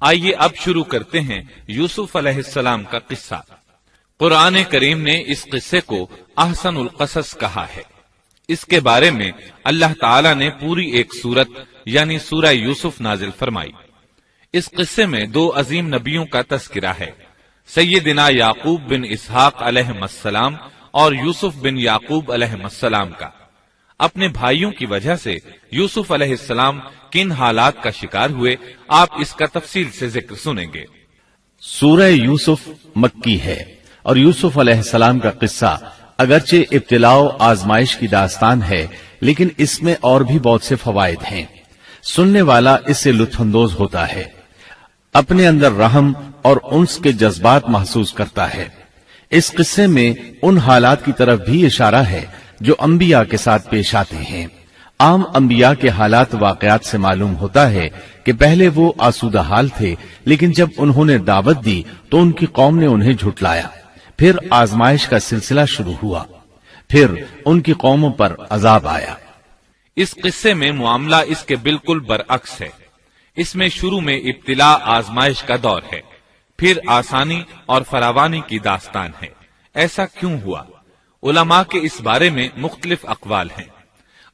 آئیے اب شروع کرتے ہیں یوسف علیہ السلام کا قصہ۔ قرآن کریم نے اس قصے کو احسن القصص کہا ہے۔ اس کے بارے میں اللہ تعالی نے پوری ایک سورت یعنی سورہ یوسف نازل فرمائی۔ اس قصے میں دو عظیم نبیوں کا تذکرہ ہے، سیدنا یعقوب بن اسحاق علیہ السلام اور یوسف بن یعقوب علیہ السلام کا۔ اپنے بھائیوں کی وجہ سے یوسف علیہ السلام کن حالات کا شکار ہوئے، آپ اس کا تفصیل سے ذکر سنیں گے۔ سورہ یوسف مکی ہے اور یوسف علیہ السلام کا قصہ اگرچہ ابتلاء و آزمائش کی داستان ہے، لیکن اس میں اور بھی بہت سے فوائد ہیں۔ سننے والا اس سے لطف اندوز ہوتا ہے، اپنے اندر رحم اور انس کے جذبات محسوس کرتا ہے۔ اس قصے میں ان حالات کی طرف بھی اشارہ ہے جو انبیاء کے ساتھ پیش آتے ہیں۔ عام انبیاء کے حالات واقعات سے معلوم ہوتا ہے کہ پہلے وہ آسودہ حال تھے، لیکن جب انہوں نے دعوت دی تو ان کی قوم نے انہیں جھٹلایا، پھر آزمائش کا سلسلہ شروع ہوا، پھر ان کی قوموں پر عذاب آیا۔ اس قصے میں معاملہ اس کے بالکل برعکس ہے۔ اس میں شروع میں ابتلاء آزمائش کا دور ہے، پھر آسانی اور فراوانی کی داستان ہے۔ ایسا کیوں ہوا؟ علماء کے اس بارے میں مختلف اقوال ہیں۔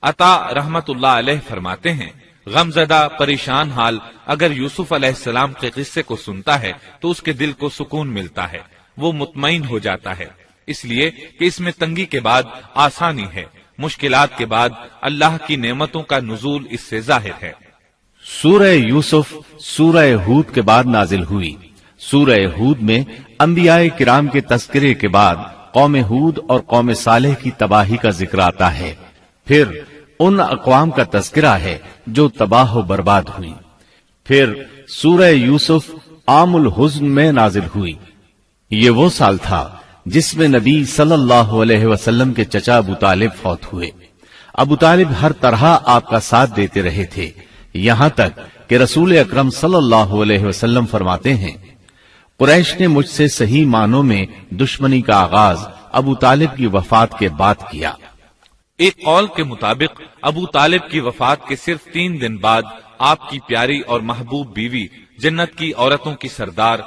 عطا رحمت اللہ علیہ فرماتے ہیں، غمزدہ پریشان حال اگر یوسف علیہ السلام کے قصے کو سنتا ہے تو اس کے دل کو سکون ملتا ہے، وہ مطمئن ہو جاتا ہے، اس لیے کہ اس میں تنگی کے بعد آسانی ہے، مشکلات کے بعد اللہ کی نعمتوں کا نزول اس سے ظاہر ہے۔ سورہ یوسف سورہ ہود کے بعد نازل ہوئی۔ سورہ ہود میں انبیاء کرام کے تذکرے کے بعد قوم ہود اور قوم صالح کی تباہی کا ذکر آتا ہے، پھر ان اقوام کا تذکرہ ہے جو تباہ و برباد ہوئی۔ پھر سورہ یوسف عام الحزن میں نازل ہوئی۔ یہ وہ سال تھا جس میں نبی صلی اللہ علیہ وسلم کے چچا ابو طالب فوت ہوئے۔ ابو طالب ہر طرح آپ کا ساتھ دیتے رہے تھے، یہاں تک کہ رسول اکرم صلی اللہ علیہ وسلم فرماتے ہیں، قریش نے مجھ سے صحیح معنوں میں دشمنی کا آغاز ابو طالب کی وفات کے بعد کیا۔ ایک قول کے مطابق ابو طالب کی وفات کے صرف 3 دن بعد آپ کی پیاری اور محبوب بیوی، جنت کی عورتوں کی سردار،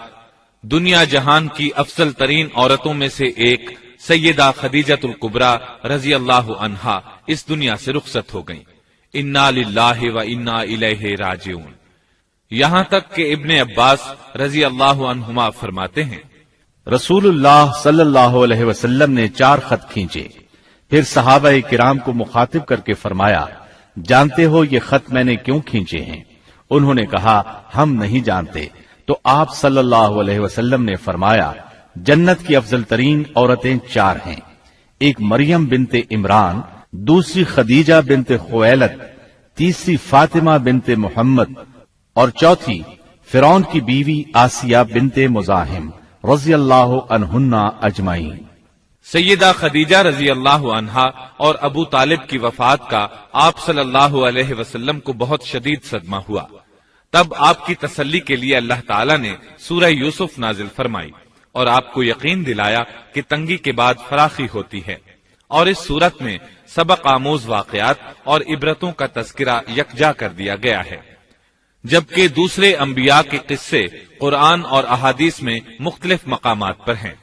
دنیا جہان کی افضل ترین عورتوں میں سے ایک سیدہ خدیجۃ الکبریٰ رضی اللہ عنہا اس دنیا سے رخصت ہو گئیں۔ انا للہ و انا الیہ راجعون۔ یہاں تک کہ ابن عباس رضی اللہ عنہما فرماتے ہیں، رسول اللہ صلی اللہ علیہ وسلم نے 4 خط کھینچے، پھر صحابہ کرام کو مخاطب کر کے فرمایا، جانتے ہو یہ خط میں نے کیوں کھینچے ہیں؟ انہوں نے کہا، ہم نہیں جانتے۔ تو آپ صلی اللہ علیہ وسلم نے فرمایا، جنت کی افضل ترین عورتیں 4 ہیں، ایک مریم بنت عمران، دوسری خدیجہ بنت خویلد، تیسری فاطمہ بنت محمد اور چوتھی فرعون کی بیوی آسیہ بنت مزاحم رضی اللہ عنہن اجمعین۔ سیدہ خدیجہ رضی اللہ عنہا اور ابو طالب کی وفات کا آپ صلی اللہ علیہ وسلم کو بہت شدید صدمہ ہوا۔ تب آپ کی تسلی کے لیے اللہ تعالیٰ نے سورہ یوسف نازل فرمائی اور آپ کو یقین دلایا کہ تنگی کے بعد فراخی ہوتی ہے، اور اس صورت میں سبق آموز واقعات اور عبرتوں کا تذکرہ یکجا کر دیا گیا ہے، جبکہ دوسرے انبیاء کے قصے قرآن اور احادیث میں مختلف مقامات پر ہیں۔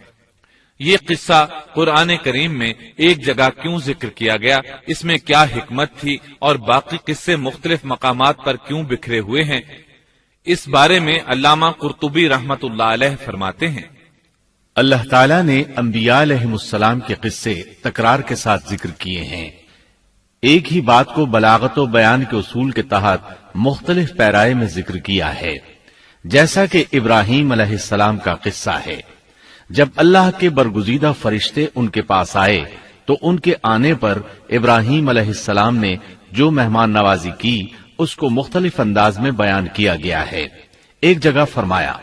یہ قصہ قرآن کریم میں ایک جگہ کیوں ذکر کیا گیا، اس میں کیا حکمت تھی، اور باقی قصے مختلف مقامات پر کیوں بکھرے ہوئے ہیں، اس بارے میں علامہ قرطبی رحمت اللہ علیہ فرماتے ہیں، اللہ تعالیٰ نے انبیاء علیہ السلام کے قصے تکرار کے ساتھ ذکر کیے ہیں۔ ایک ہی بات کو بلاغت و بیان کے اصول کے تحت مختلف پیرائے میں ذکر کیا ہے، جیسا کہ ابراہیم علیہ السلام کا قصہ ہے۔ جب اللہ کے برگزیدہ فرشتے ان کے پاس آئے تو ان کے آنے پر ابراہیم علیہ السلام نے جو مہمان نوازی کی اس کو مختلف انداز میں بیان کیا گیا ہے۔ ایک جگہ فرمایا،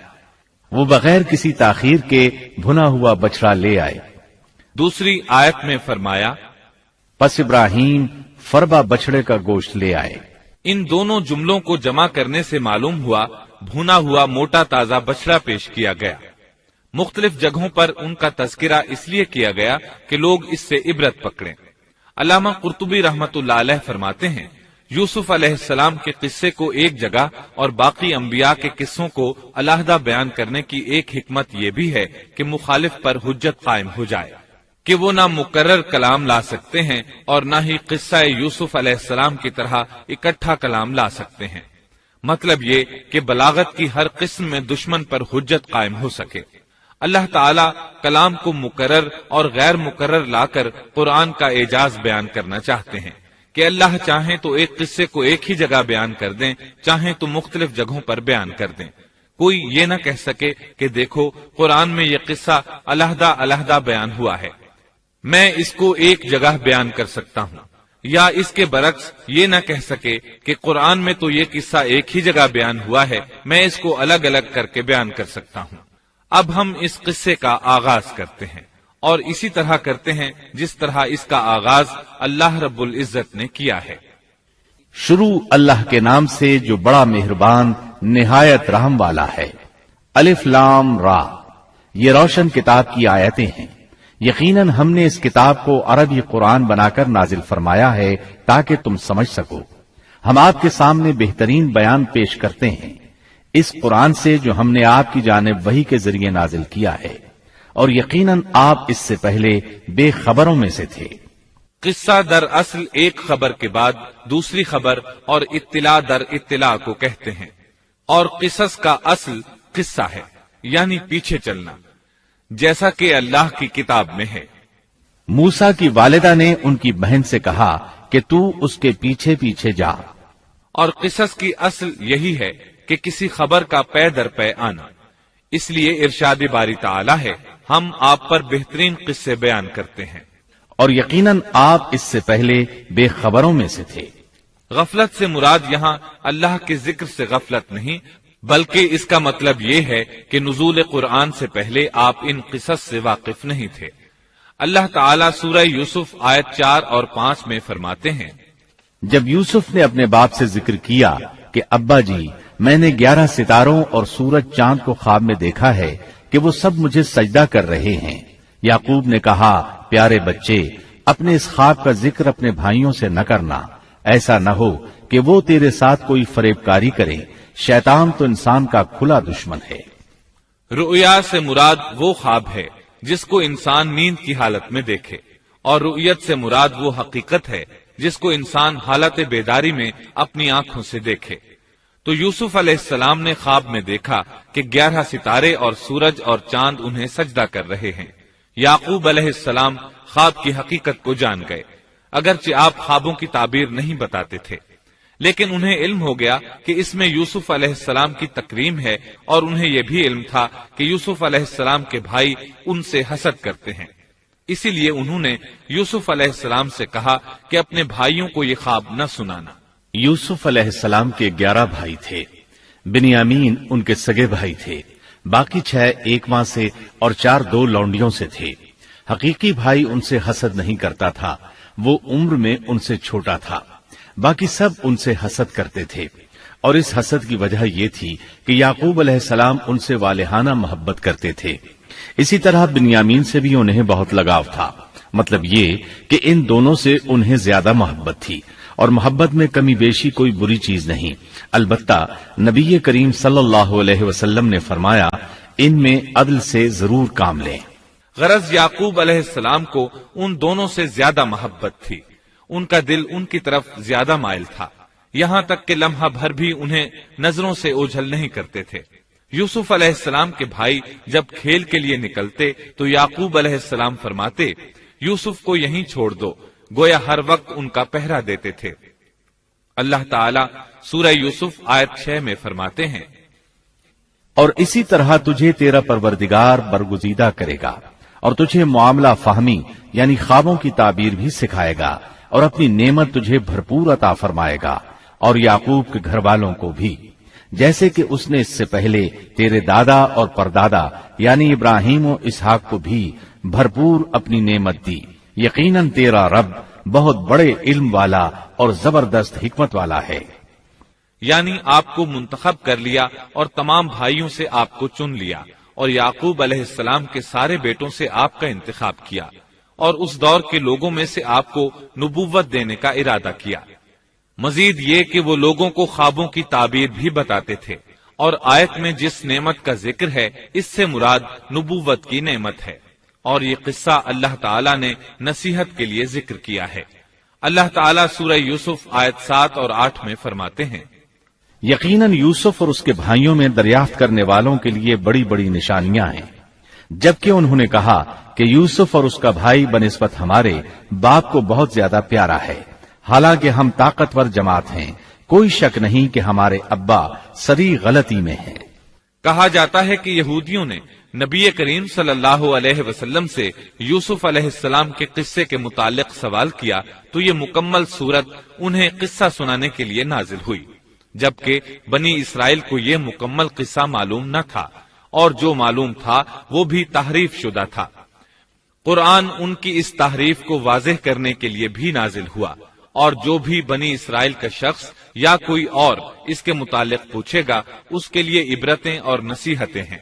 وہ بغیر کسی تاخیر کے بھنا ہوا بچڑا لے آئے۔ دوسری آیت میں فرمایا، پس ابراہیم فربا بچڑے کا گوشت لے آئے۔ ان دونوں جملوں کو جمع کرنے سے معلوم ہوا بھونا ہوا موٹا تازہ بچڑا پیش کیا گیا۔ مختلف جگہوں پر ان کا تذکرہ اس لیے کیا گیا کہ لوگ اس سے عبرت پکڑیں۔ علامہ قرطبی رحمت اللہ علیہ فرماتے ہیں، یوسف علیہ السلام کے قصے کو ایک جگہ اور باقی انبیاء کے قصوں کو علیحدہ بیان کرنے کی ایک حکمت یہ بھی ہے کہ مخالف پر حجت قائم ہو جائے کہ وہ نہ مکرر کلام لا سکتے ہیں اور نہ ہی قصہ یوسف علیہ السلام کی طرح اکٹھا کلام لا سکتے ہیں۔ مطلب یہ کہ بلاغت کی ہر قسم میں دشمن پر حجت قائم ہو سکے۔ اللہ تعالی کلام کو مکرر اور غیر مکرر لا کر قرآن کا اعجاز بیان کرنا چاہتے ہیں کہ اللہ چاہیں تو ایک قصے کو ایک ہی جگہ بیان کر دیں، چاہیں تو مختلف جگہوں پر بیان کر دیں۔ کوئی یہ نہ کہہ سکے کہ دیکھو قرآن میں یہ قصہ علیحدہ علیحدہ بیان ہوا ہے، میں اس کو ایک جگہ بیان کر سکتا ہوں، یا اس کے برعکس یہ نہ کہہ سکے کہ قرآن میں تو یہ قصہ ایک ہی جگہ بیان ہوا ہے، میں اس کو الگ الگ کر کے بیان کر سکتا ہوں۔ اب ہم اس قصے کا آغاز کرتے ہیں اور اسی طرح کرتے ہیں جس طرح اس کا آغاز اللہ رب العزت نے کیا ہے۔ شروع اللہ کے نام سے جو بڑا مہربان نہایت رحم والا ہے۔ الف لام را، یہ روشن کتاب کی آیتیں ہیں۔ یقیناً ہم نے اس کتاب کو عربی قرآن بنا کر نازل فرمایا ہے تاکہ تم سمجھ سکو۔ ہم آپ کے سامنے بہترین بیان پیش کرتے ہیں اس قرآن سے جو ہم نے آپ کی جانب وحی کے ذریعے نازل کیا ہے، اور یقیناً آپ اس سے پہلے بے خبروں میں سے تھے۔ قصہ در اصل ایک خبر کے بعد دوسری خبر اور اطلاع در اطلاع کو کہتے ہیں، اور قصص کا اصل قصہ ہے یعنی پیچھے چلنا، جیسا کہ اللہ کی کتاب میں ہے۔ موسیٰ کی والدہ نے ان کی بہن سے کہا کہ تو اس کے پیچھے پیچھے جا، اور قصص کی اصل یہی ہے کہ کسی خبر کا پے در پے آنا۔ اس لیے ارشاد باری تعالی ہے، ہم آپ پر بہترین قصے بیان کرتے ہیں، اور یقیناً آپ اس سے پہلے بے خبروں میں سے تھے۔ غفلت سے مراد یہاں اللہ کے ذکر سے غفلت نہیں، بلکہ اس کا مطلب یہ ہے کہ نزول قرآن سے پہلے آپ ان قصص سے واقف نہیں تھے۔ اللہ تعالیٰ سورہ یوسف آیت 4 اور 5 میں فرماتے ہیں، جب یوسف نے اپنے باپ سے ذکر کیا کہ ابا جی، میں نے 11 ستاروں اور سورج چاند کو خواب میں دیکھا ہے کہ وہ سب مجھے سجدہ کر رہے ہیں، یعقوب نے کہا، پیارے بچے، اپنے اس خواب کا ذکر اپنے بھائیوں سے نہ کرنا، ایسا نہ ہو کہ وہ تیرے ساتھ کوئی فریب کاری کرے، شیطان تو انسان کا کھلا دشمن ہے۔ رؤیا سے مراد وہ خواب ہے جس کو انسان نیند کی حالت میں دیکھے، اور رؤیت سے مراد وہ حقیقت ہے جس کو انسان حالت بیداری میں اپنی آنکھوں سے دیکھے۔ تو یوسف علیہ السلام نے خواب میں دیکھا کہ 11 ستارے اور سورج اور چاند انہیں سجدہ کر رہے ہیں۔ یعقوب علیہ السلام خواب کی حقیقت کو جان گئے، اگرچہ آپ خوابوں کی تعبیر نہیں بتاتے تھے، لیکن انہیں علم ہو گیا کہ اس میں یوسف علیہ السلام کی تکریم ہے، اور انہیں یہ بھی علم تھا کہ یوسف علیہ السلام کے بھائی ان سے حسد کرتے ہیں۔ اسی لیے انہوں نے یوسف علیہ السلام سے کہا کہ اپنے بھائیوں کو یہ خواب نہ سنانا۔ یوسف علیہ السلام کے 11 بھائی تھے، بنیامین ان کے سگے بھائی تھے، باقی 6 ایک ماں سے اور 4 2 لونڈیوں سے تھے۔ حقیقی بھائی ان سے حسد نہیں کرتا تھا، وہ عمر میں ان سے چھوٹا تھا، باقی سب ان سے حسد کرتے تھے، اور اس حسد کی وجہ یہ تھی کہ یعقوب علیہ السلام ان سے والہانہ محبت کرتے تھے۔ اسی طرح بنیامین سے بھی انہیں بہت لگاؤ تھا، مطلب یہ کہ ان دونوں سے انہیں زیادہ محبت تھی، اور محبت میں کمی بیشی کوئی بری چیز نہیں، البتہ نبی کریم صلی اللہ علیہ وسلم نے فرمایا، ان میں عدل سے ضرور کام لیں۔ غرض یعقوب علیہ السلام کو ان دونوں سے زیادہ محبت تھی، ان کا دل ان کی طرف زیادہ مائل تھا، یہاں تک کہ لمحہ بھر بھی انہیں نظروں سے اوجھل نہیں کرتے تھے۔ یوسف علیہ السلام کے بھائی جب کھیل کے لیے نکلتے تو یعقوب علیہ السلام فرماتے، یوسف کو یہیں چھوڑ دو، گویا ہر وقت ان کا پہرا دیتے تھے۔ اللہ تعالیٰ سورہ یوسف آیت 6 میں فرماتے ہیں، اور اسی طرح تجھے تیرا پروردگار برگزیدہ کرے گا، اور تجھے معاملہ فہمی یعنی خوابوں کی تعبیر بھی سکھائے گا، اور اپنی نعمت تجھے بھرپور عطا فرمائے گا، اور یعقوب کے گھر والوں کو بھی، جیسے کہ اس نے اس سے پہلے تیرے دادا اور پردادا یعنی ابراہیم و اسحاق کو بھی بھرپور اپنی نعمت دی۔ یقیناً تیرا رب بہت بڑے علم والا اور زبردست حکمت والا ہے۔ یعنی آپ کو منتخب کر لیا اور تمام بھائیوں سے آپ کو چن لیا، اور یعقوب علیہ السلام کے سارے بیٹوں سے آپ کا انتخاب کیا، اور اس دور کے لوگوں میں سے آپ کو نبوت دینے کا ارادہ کیا۔ مزید یہ کہ وہ لوگوں کو خوابوں کی تعبیر بھی بتاتے تھے، اور آیت میں جس نعمت کا ذکر ہے اس سے مراد نبوت کی نعمت ہے، اور یہ قصہ اللہ تعالیٰ نے نصیحت کے لیے ذکر کیا ہے۔ اللہ تعالیٰ سورہ یوسف آیت 7 اور 8 میں فرماتے ہیں، یقیناً یوسف اور اس کے بھائیوں میں دریافت کرنے والوں کے لیے بڑی بڑی نشانیاں ہیں، جبکہ انہوں نے کہا کہ یوسف اور اس کا بھائی بنسبت ہمارے باپ کو بہت زیادہ پیارا ہے، حالانکہ ہم طاقتور جماعت ہیں، کوئی شک نہیں کہ ہمارے ابا سری غلطی میں ہیں۔ کہا جاتا ہے کہ یہودیوں نے نبی کریم صلی اللہ علیہ وسلم سے یوسف علیہ السلام کے قصے کے متعلق سوال کیا تو یہ مکمل صورت انہیں قصہ سنانے کے لیے نازل ہوئی، جبکہ بنی اسرائیل کو یہ مکمل قصہ معلوم نہ تھا، اور جو معلوم تھا وہ بھی تحریف شدہ تھا۔ قرآن ان کی اس تحریف کو واضح کرنے کے لیے بھی نازل ہوا، اور جو بھی بنی اسرائیل کا شخص یا کوئی اور اس کے متعلق پوچھے گا اس کے لیے عبرتیں اور نصیحتیں ہیں۔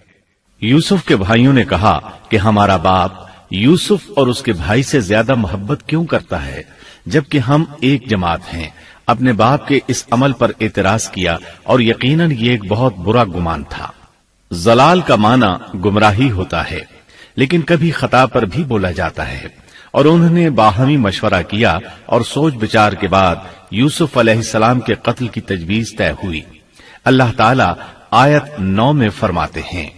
یوسف کے بھائیوں نے کہا کہ ہمارا باپ یوسف اور اس کے بھائی سے زیادہ محبت کیوں کرتا ہے، جبکہ ہم ایک جماعت ہیں۔ اپنے باپ کے اس عمل پر اعتراض کیا، اور یقیناً یہ ایک بہت برا گمان تھا۔ ضلال کا معنی گمراہی ہوتا ہے، لیکن کبھی خطا پر بھی بولا جاتا ہے، اور انہوں نے باہمی مشورہ کیا اور سوچ بچار کے بعد یوسف علیہ السلام کے قتل کی تجویز طے ہوئی۔ اللہ تعالیٰ آیت 9 میں فرماتے ہیں،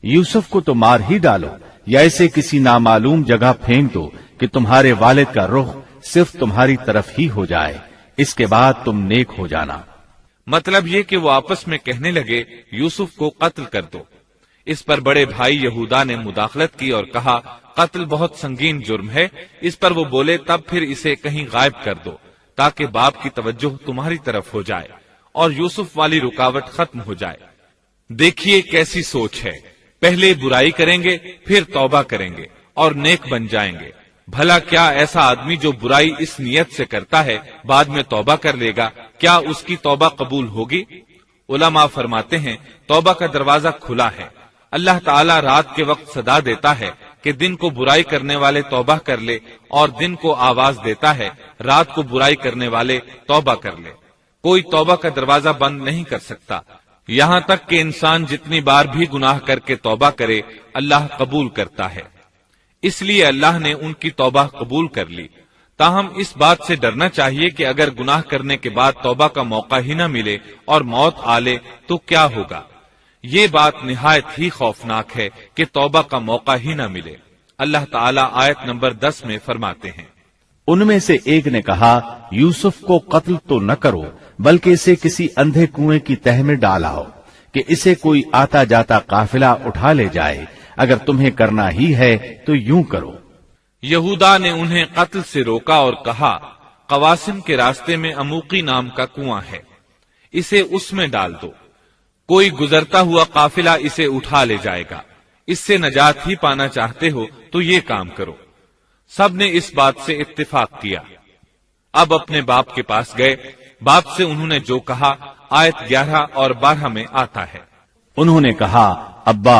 یوسف کو تو مار ہی ڈالو یا اسے کسی نامعلوم جگہ پھینک دو کہ تمہارے والد کا رخ صرف تمہاری طرف ہی ہو جائے، اس کے بعد تم نیک ہو جانا۔ مطلب یہ کہ وہ آپس میں کہنے لگے یوسف کو قتل کر دو۔ اس پر بڑے بھائی یہودا نے مداخلت کی اور کہا قتل بہت سنگین جرم ہے، اس پر وہ بولے تب پھر اسے کہیں غائب کر دو تاکہ باپ کی توجہ تمہاری طرف ہو جائے اور یوسف والی رکاوٹ ختم ہو جائے۔ دیکھیے کیسی سوچ ہے، پہلے برائی کریں گے پھر توبہ کریں گے اور نیک بن جائیں گے۔ بھلا کیا ایسا آدمی جو برائی اس نیت سے کرتا ہے بعد میں توبہ کر لے گا، کیا اس کی توبہ قبول ہوگی؟ علماء فرماتے ہیں توبہ کا دروازہ کھلا ہے۔ اللہ تعالیٰ رات کے وقت صدا دیتا ہے کہ دن کو برائی کرنے والے توبہ کر لے، اور دن کو آواز دیتا ہے رات کو برائی کرنے والے توبہ کر لے۔ کوئی توبہ کا دروازہ بند نہیں کر سکتا، یہاں تک کہ انسان جتنی بار بھی گناہ کر کے توبہ کرے اللہ قبول کرتا ہے۔ اس لیے اللہ نے ان کی توبہ قبول کر لی۔ تاہم اس بات سے ڈرنا چاہیے کہ اگر گناہ کرنے کے بعد توبہ کا موقع ہی نہ ملے اور موت آ لے تو کیا ہوگا؟ یہ بات نہایت ہی خوفناک ہے کہ توبہ کا موقع ہی نہ ملے۔ اللہ تعالیٰ آیت نمبر 10 میں فرماتے ہیں، ان میں سے ایک نے کہا یوسف کو قتل تو نہ کرو بلکہ اسے کسی اندھے کنویں کی تہ میں ڈالاؤ کہ اسے کوئی آتا جاتا قافلہ اٹھا لے جائے، اگر تمہیں کرنا ہی ہے تو یوں کرو۔ یہودا نے انہیں قتل سے روکا اور کہا قواسم کے راستے میں اموقی نام کا کنواں ہے، اسے اس میں ڈال دو، کوئی گزرتا ہوا قافلہ اسے اٹھا لے جائے گا، اس سے نجات ہی پانا چاہتے ہو تو یہ کام کرو۔ سب نے اس بات سے اتفاق کیا۔ اب اپنے باپ کے پاس گئے، باپ سے انہوں نے جو کہا آیت 11 اور 12 میں آتا ہے، انہوں نے کہا ابا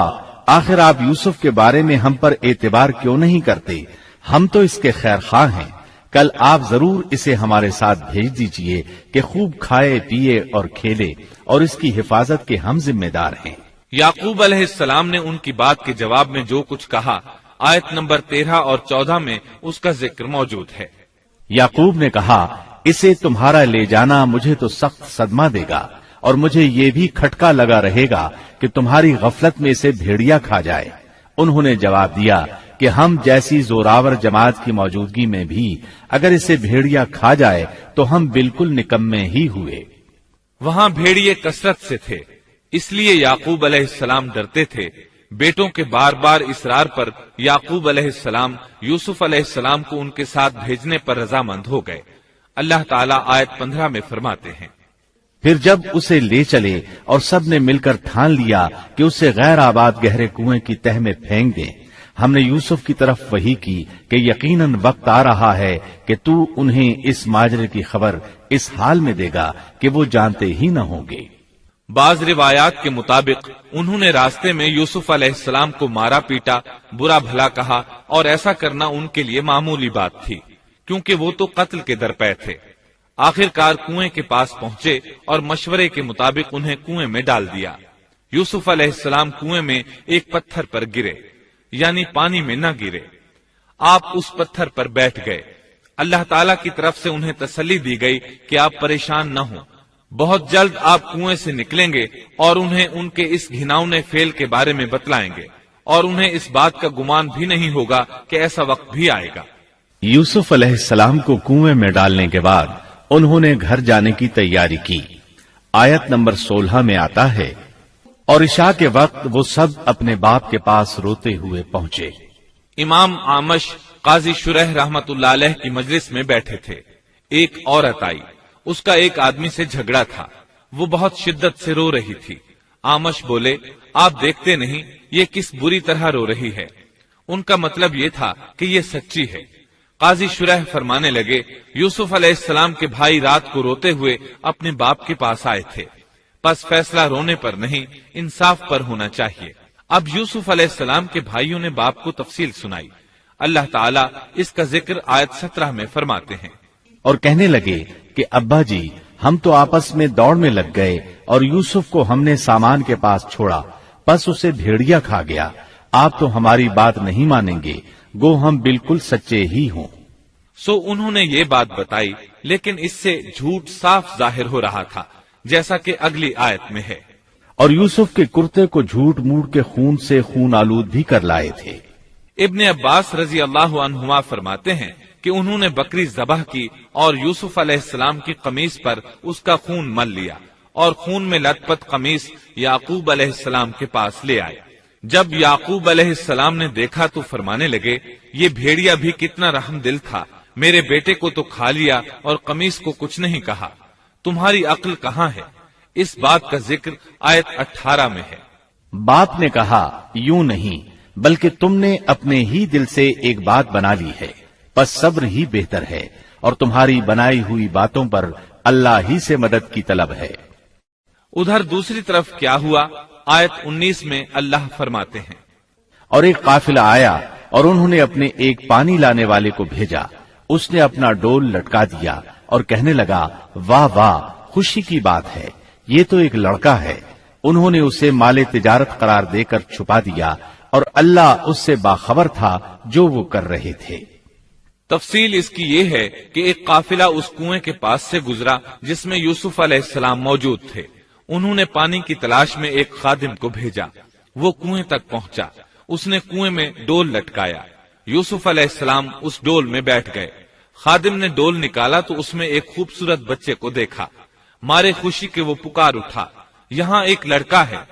آخر آپ یوسف کے بارے میں ہم پر اعتبار کیوں نہیں کرتے؟ ہم تو اس کے خیر خواہ ہیں، کل آپ ضرور اسے ہمارے ساتھ بھیج دیجئے کہ خوب کھائے پیے اور کھیلے، اور اس کی حفاظت کے ہم ذمہ دار ہیں۔ یعقوب علیہ السلام نے ان کی بات کے جواب میں جو کچھ کہا آیت نمبر 13 اور 14 میں اس کا ذکر موجود ہے۔ یعقوب نے کہا اسے تمہارا لے جانا مجھے تو سخت صدمہ دے گا، اور مجھے یہ بھی کھٹکا لگا رہے گا کہ تمہاری غفلت میں اسے بھیڑیا کھا جائے۔ انہوں نے جواب دیا کہ ہم جیسی زوراور جماعت کی موجودگی میں بھی اگر اسے بھیڑیا کھا جائے تو ہم بالکل نکمے ہی ہوئے۔ وہاں بھیڑیے کثرت سے تھے، اس لیے یعقوب علیہ السلام ڈرتے تھے۔ بیٹوں کے بار بار اصرار پر یعقوب علیہ السلام یوسف علیہ السلام کو ان کے ساتھ بھیجنے پر رضامند ہو گئے۔ اللہ تعالیٰ آیت 15 میں فرماتے ہیں، پھر جب اسے لے چلے اور سب نے مل کر ٹھان لیا کہ اسے غیر آباد گہرے کنویں کی تہ میں پھینک دیں، ہم نے یوسف کی طرف وحی کی کہ یقیناً وقت آ رہا ہے کہ تو انہیں اس ماجرے کی خبر اس حال میں دے گا کہ وہ جانتے ہی نہ ہوں گے۔ بعض روایات کے مطابق انہوں نے راستے میں یوسف علیہ السلام کو مارا پیٹا، برا بھلا کہا، اور ایسا کرنا ان کے لیے معمولی بات تھی کیونکہ وہ تو قتل کے درپے تھے۔ آخر کار کنویں کے پاس پہنچے اور مشورے کے مطابق انہیں کنویں میں ڈال دیا۔ یوسف علیہ السلام کنویں میں ایک پتھر پر گرے، یعنی پانی میں نہ گرے۔ آپ اس پتھر پر بیٹھ گئے۔ اللہ تعالیٰ کی طرف سے انہیں تسلی دی گئی کہ آپ پریشان نہ ہوں، بہت جلد آپ کنویں سے نکلیں گے اور انہیں ان کے اس گھناؤنے فعل کے بارے میں بتلائیں گے، اور انہیں اس بات کا گمان بھی نہیں ہوگا کہ ایسا وقت بھی آئے گا۔ یوسف علیہ السلام کو کنویں میں ڈالنے کے بعد انہوں نے گھر جانے کی تیاری کی۔ آیت نمبر 16 میں آتا ہے، اور عشاء کے وقت وہ سب اپنے باپ کے پاس روتے ہوئے پہنچے۔ امام عامش قاضی شرح رحمت اللہ علیہ کی مجلس میں بیٹھے تھے۔ ایک عورت آئی، اس کا ایک آدمی سے جھگڑا تھا، وہ بہت شدت سے رو رہی تھی۔ عامش بولے، آپ دیکھتے نہیں یہ کس بری طرح رو رہی ہے؟ ان کا مطلب یہ تھا کہ یہ سچی ہے۔ قاضی شرح فرمانے لگے، یوسف علیہ السلام کے بھائی رات کو روتے ہوئے اپنے باپ کے پاس آئے تھے، پس فیصلہ رونے پر نہیں انصاف پر ہونا چاہیے۔ اب یوسف علیہ السلام کے بھائیوں نے باپ کو تفصیل سنائی۔ اللہ تعالیٰ اس کا ذکر آیت 17 میں فرماتے ہیں، اور کہنے لگے کہ ابا جی، ہم تو آپس میں دوڑ میں لگ گئے اور یوسف کو ہم نے سامان کے پاس چھوڑا، بس اسے بھیڑیا کھا گیا۔ آپ تو ہماری بات نہیں مانیں گے، گو ہم بالکل سچے ہی ہوں۔ سو انہوں نے یہ بات بتائی، لیکن اس سے جھوٹ صاف ظاہر ہو رہا تھا، جیسا کہ اگلی آیت میں ہے۔ اور یوسف کے کرتے کو جھوٹ موڑ کے خون سے خون آلود بھی کر لائے تھے۔ ابن عباس رضی اللہ عنہما فرماتے ہیں کہ انہوں نے بکری ذبح کی اور یوسف علیہ السلام کی قمیص پر اس کا خون مل لیا، اور خون میں لت پت قمیص یعقوب علیہ السلام کے پاس لے آئے۔ جب یعقوب علیہ السلام نے دیکھا تو فرمانے لگے، یہ بھیڑیا بھی کتنا رحم دل تھا، میرے بیٹے کو تو کھا لیا اور قمیص کو کچھ نہیں کہا، تمہاری عقل کہاں ہے؟ اس بات کا ذکر آیت 18 میں ہے۔ باپ نے کہا، یوں نہیں، بلکہ تم نے اپنے ہی دل سے ایک بات بنا لی ہے، پس صبر ہی بہتر ہے، اور تمہاری بنائی ہوئی باتوں پر اللہ ہی سے مدد کی طلب ہے۔ ادھر دوسری طرف کیا ہوا؟ آیت 19 میں اللہ فرماتے ہیں، اور ایک قافلہ آیا اور انہوں نے اپنے ایک پانی لانے والے کو بھیجا، اس نے اپنا ڈول لٹکا دیا اور کہنے لگا، واہ واہ، خوشی کی بات ہے، یہ تو ایک لڑکا ہے۔ انہوں نے اسے مال تجارت قرار دے کر چھپا دیا، اور اللہ اس سے باخبر تھا جو وہ کر رہے تھے۔ تفصیل اس کی یہ ہے کہ ایک قافلہ اس کنویں کے پاس سے گزرا جس میں یوسف علیہ السلام موجود تھے۔ انہوں نے پانی کی تلاش میں ایک خادم کو بھیجا، وہ کنویں تک پہنچا، اس نے کنویں میں ڈول لٹکایا، یوسف علیہ السلام اس ڈول میں بیٹھ گئے۔ خادم نے ڈول نکالا تو اس میں ایک خوبصورت بچے کو دیکھا، مارے خوشی کے وہ پکار اٹھا، یہاں ایک لڑکا ہے۔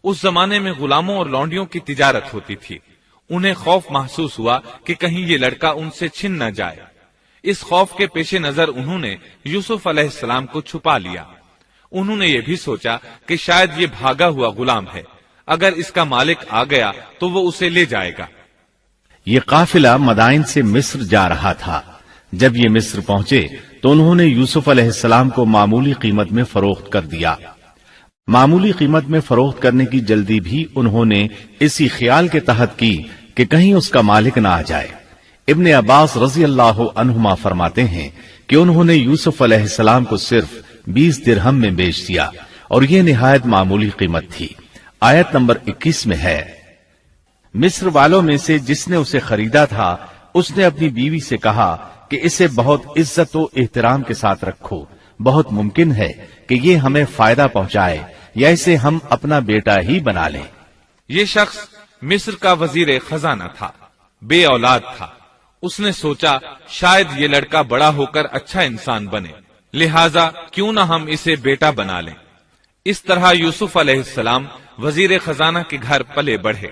اس زمانے میں غلاموں اور لونڈیوں کی تجارت ہوتی تھی، انہیں خوف محسوس ہوا کہ کہیں یہ لڑکا ان سے چھن نہ جائے۔ اس خوف کے پیش نظر انہوں نے یوسف علیہ السلام کو چھپا لیا۔ انہوں نے یہ بھی سوچا کہ شاید یہ بھاگا ہوا غلام ہے، اگر اس کا مالک آ گیا تو وہ اسے لے جائے گا۔ یہ قافلہ مدائن سے مصر جا رہا تھا۔ جب یہ مصر پہنچے تو انہوں نے یوسف علیہ السلام کو معمولی قیمت میں فروخت کر دیا۔ معمولی قیمت میں فروخت کرنے کی جلدی بھی انہوں نے اسی خیال کے تحت کی کہ کہیں اس کا مالک نہ آ جائے۔ ابن عباس رضی اللہ عنہما فرماتے ہیں کہ انہوں نے یوسف علیہ السلام کو صرف 20 درہم میں بیچ دیا، اور یہ نہایت معمولی قیمت تھی۔ آیت نمبر 21 میں ہے، مصر والوں میں سے جس نے اسے خریدا تھا اس نے اپنی بیوی سے کہا کہ اسے بہت عزت و احترام کے ساتھ رکھو، بہت ممکن ہے کہ یہ ہمیں فائدہ پہنچائے یا اسے ہم اپنا بیٹا ہی بنا لیں۔ یہ شخص مصر کا وزیر خزانہ تھا، بے اولاد تھا۔ اس نے سوچا شاید یہ لڑکا بڑا ہو کر اچھا انسان بنے، لہذا کیوں نہ ہم اسے بیٹا بنا لیں۔ اس طرح یوسف علیہ السلام وزیر خزانہ کے گھر پلے بڑھے۔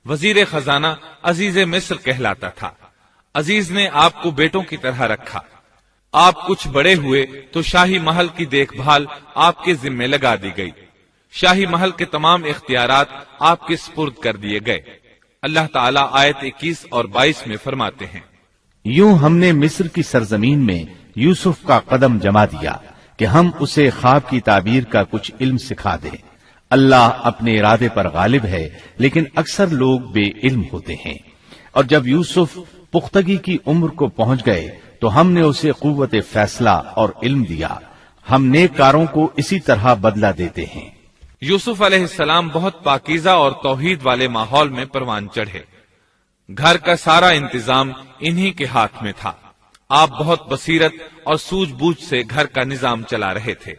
وزیر خزانہ عزیز مصر کہلاتا تھا۔ عزیز نے آپ کو بیٹوں کی طرح رکھا۔ آپ کچھ بڑے ہوئے تو شاہی محل کی دیکھ بھال آپ کے ذمہ لگا دی گئی، شاہی محل کے تمام اختیارات آپ کے سپرد کر دیے گئے۔ اللہ تعالیٰ آیت 21 اور 22 میں فرماتے ہیں، یوں ہم نے مصر کی سرزمین میں یوسف کا قدم جما دیا کہ ہم اسے خواب کی تعبیر کا کچھ علم سکھا دیں۔ اللہ اپنے ارادے پر غالب ہے، لیکن اکثر لوگ بے علم ہوتے ہیں۔ اور جب یوسف پختگی کی عمر کو پہنچ گئے تو ہم نے اسے قوت فیصلہ اور علم دیا. ہم نیک کاروں کو اسی طرح بدلہ دیتے ہیں. یوسف علیہ السلام بہت پاکیزہ اور توحید والے ماحول میں پروان چڑھے. گھر کا سارا انتظام انہی کے ہاتھ میں تھا. آپ بہت بصیرت اور سوجھ بوجھ سے گھر کا نظام چلا رہے تھے.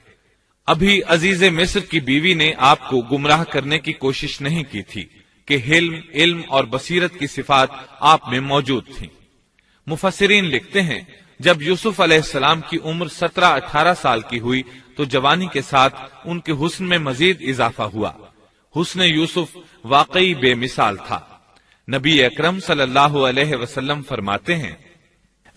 ابھی عزیز مصر کی بیوی نے آپ کو گمراہ کرنے کی کوشش نہیں کی تھی کہ حلم، علم اور بصیرت کی صفات آپ میں موجود تھیں. مفسرین لکھتے ہیں جب یوسف علیہ السلام کی عمر 17-18 سال کی ہوئی تو جوانی کے ساتھ ان کے حسن میں مزید اضافہ ہوا. حسن یوسف واقعی بے مثال تھا. نبی اکرم صلی اللہ علیہ وسلم فرماتے ہیں،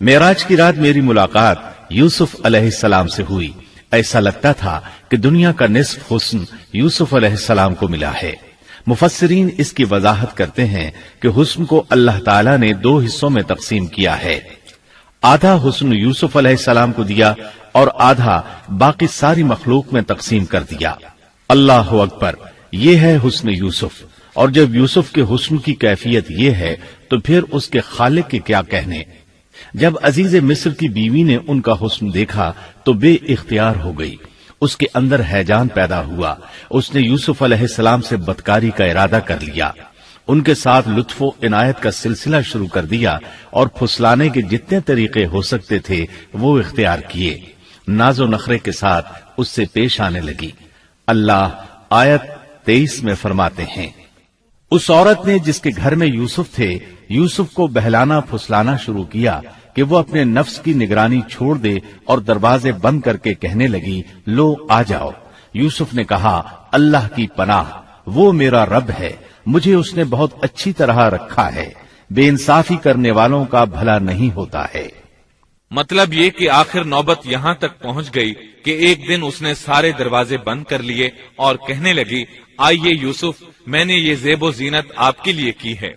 معراج کی رات میری ملاقات یوسف علیہ السلام سے ہوئی. ایسا لگتا تھا کہ دنیا کا نصف حسن یوسف علیہ السلام کو ملا ہے. مفسرین اس کی وضاحت کرتے ہیں کہ حسن کو اللہ تعالیٰ نے 2 حصوں میں تقسیم کیا ہے. آدھا حسن یوسف علیہ السلام کو دیا اور آدھا باقی ساری مخلوق میں تقسیم کر دیا. اللہ اکبر، یہ ہے حسن یوسف. اور جب یوسف کے حسن کی کیفیت یہ ہے تو پھر اس کے خالق کے کیا کہنے. جب عزیز مصر کی بیوی نے ان کا حسن دیکھا تو بے اختیار ہو گئی. اس کے اندر ہیجان پیدا ہوا. اس نے یوسف علیہ السلام سے بدکاری کا ارادہ کر لیا. ان کے ساتھ لطف و عنایت کا سلسلہ شروع کر دیا اور پھسلانے کے جتنے طریقے ہو سکتے تھے وہ اختیار کیے. ناز و نخرے کے ساتھ اس سے پیش آنے لگی. اللہ آیت 23 میں فرماتے ہیں، اس عورت نے جس کے گھر میں یوسف تھے یوسف کو بہلانا پھسلانا شروع کیا کہ وہ اپنے نفس کی نگرانی چھوڑ دے اور دروازے بند کر کے کہنے لگی، لو آ جاؤ. یوسف نے کہا، اللہ کی پناہ، وہ میرا رب ہے، مجھے اس نے بہت اچھی طرح رکھا ہے. بے انصافی کرنے والوں کا بھلا نہیں ہوتا ہے. مطلب یہ کہ آخر نوبت یہاں تک پہنچ گئی کہ ایک دن اس نے سارے دروازے بند کر لیے اور کہنے لگی، آئیے یوسف، میں نے یہ زیب و زینت آپ کے لیے کی ہے.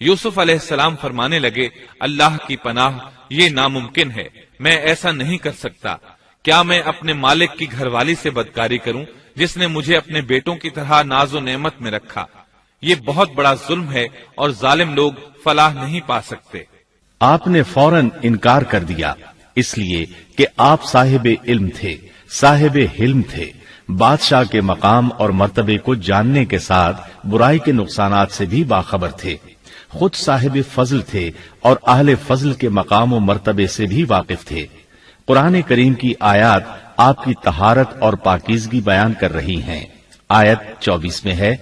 یوسف علیہ السلام فرمانے لگے، اللہ کی پناہ، یہ ناممکن ہے، میں ایسا نہیں کر سکتا. کیا میں اپنے مالک کی گھر والی سے بدکاری کروں جس نے مجھے اپنے بیٹوں کی طرح ناز و نعمت میں رکھا؟ یہ بہت بڑا ظلم ہے اور ظالم لوگ فلاح نہیں پا سکتے. آپ نے فوراً انکار کر دیا، اس لیے کہ آپ صاحب علم تھے، صاحب حلم تھے، بادشاہ کے مقام اور مرتبے کو جاننے کے ساتھ برائی کے نقصانات سے بھی باخبر تھے. خود صاحب فضل تھے اور اہل فضل کے مقام و مرتبے سے بھی واقف تھے. قرآن کریم کی آیات آپ کی طہارت اور پاکیزگی بیان کر رہی ہیں. آیت 24 میں ہے،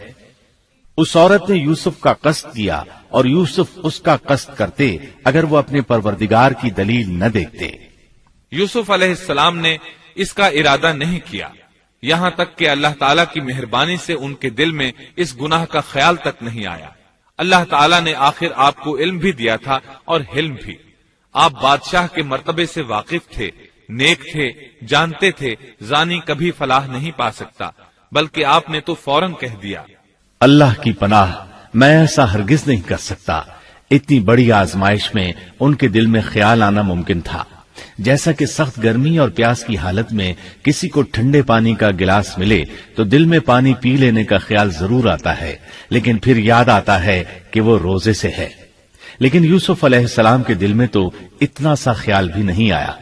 اس عورت نے یوسف کا قصد کیا اور یوسف اس کا قصد کرتے اگر وہ اپنے پروردگار کی دلیل نہ دیکھتے. یوسف علیہ السلام نے اس کا ارادہ نہیں کیا، یہاں تک کہ اللہ تعالیٰ کی مہربانی سے ان کے دل میں اس گناہ کا خیال تک نہیں آیا. اللہ تعالیٰ نے آخر آپ کو علم بھی دیا تھا اور حلم بھی. آپ بادشاہ کے مرتبے سے واقف تھے، نیک تھے، جانتے تھے زانی کبھی فلاح نہیں پا سکتا، بلکہ آپ نے تو فوراً کہہ دیا، اللہ کی پناہ، میں ایسا ہرگز نہیں کر سکتا. اتنی بڑی آزمائش میں ان کے دل میں خیال آنا ممکن تھا. جیسا کہ سخت گرمی اور پیاس کی حالت میں کسی کو ٹھنڈے پانی کا گلاس ملے تو دل میں پانی پی لینے کا خیال ضرور آتا ہے، لیکن پھر یاد آتا ہے کہ وہ روزے سے ہے. لیکن یوسف علیہ السلام کے دل میں تو اتنا سا خیال بھی نہیں آیا.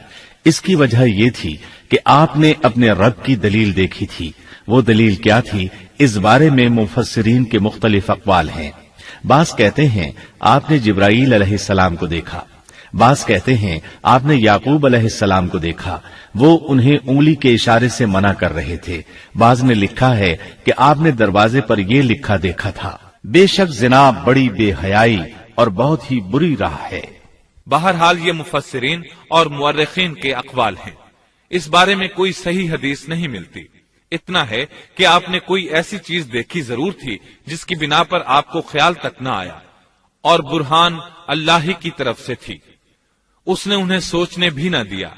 اس کی وجہ یہ تھی کہ آپ نے اپنے رب کی دلیل دیکھی تھی. وہ دلیل کیا تھی، اس بارے میں مفسرین کے مختلف اقوال ہیں. بعض کہتے ہیں آپ نے جبرائیل علیہ السلام کو دیکھا، بعض کہتے ہیں آپ نے یعقوب علیہ السلام کو دیکھا، وہ انہیں انگلی کے اشارے سے منع کر رہے تھے. بعض نے لکھا ہے کہ آپ نے دروازے پر یہ لکھا دیکھا تھا، بے شک زنا بڑی بے حیائی اور بہت ہی بری راہ ہے. بہرحال یہ مفسرین اور مورخین کے اقوال ہیں. اس بارے میں کوئی صحیح حدیث نہیں ملتی. اتنا ہے کہ آپ نے کوئی ایسی چیز دیکھی ضرور تھی جس کی بنا پر آپ کو خیال تک نہ آیا، اور برہان اللہ ہی کی طرف سے تھی. اس نے انہیں سوچنے بھی نہ دیا.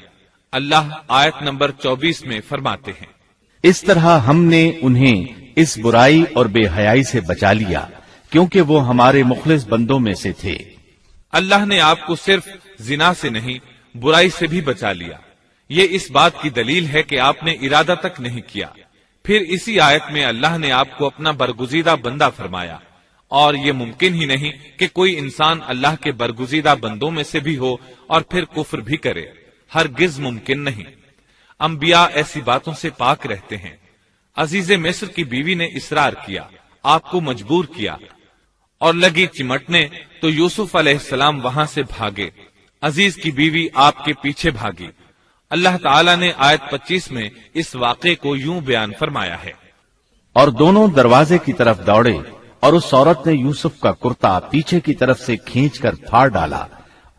اللہ آیت نمبر 24 میں فرماتے ہیں، اس طرح ہم نے انہیں اس برائی اور بے حیائی سے بچا لیا کیونکہ وہ ہمارے مخلص بندوں میں سے تھے. اللہ نے آپ کو صرف زنا سے نہیں برائی سے بھی بچا لیا. یہ اس بات کی دلیل ہے کہ آپ نے ارادہ تک نہیں کیا. پھر اسی آیت میں اللہ نے آپ کو اپنا برگزیدہ بندہ فرمایا اور یہ ممکن ہی نہیں کہ کوئی انسان اللہ کے برگزیدہ بندوں میں سے بھی ہو اور پھر کفر بھی کرے، ہرگز ممکن نہیں۔ انبیاء ایسی باتوں سے پاک رہتے ہیں۔ عزیز مصر کی بیوی نے اصرار کیا، آپ کو مجبور کیا اور لگی چمٹنے تو یوسف علیہ السلام وہاں سے بھاگے۔ عزیز کی بیوی آپ کے پیچھے بھاگی۔ اللہ تعالیٰ نے آیت 25 میں اس واقعے کو یوں بیان فرمایا ہے، اور دونوں دروازے کی طرف دوڑے، اور اس عورت نے یوسف کا کرتا پیچھے کی طرف سے کھینچ کر پھاڑ ڈالا،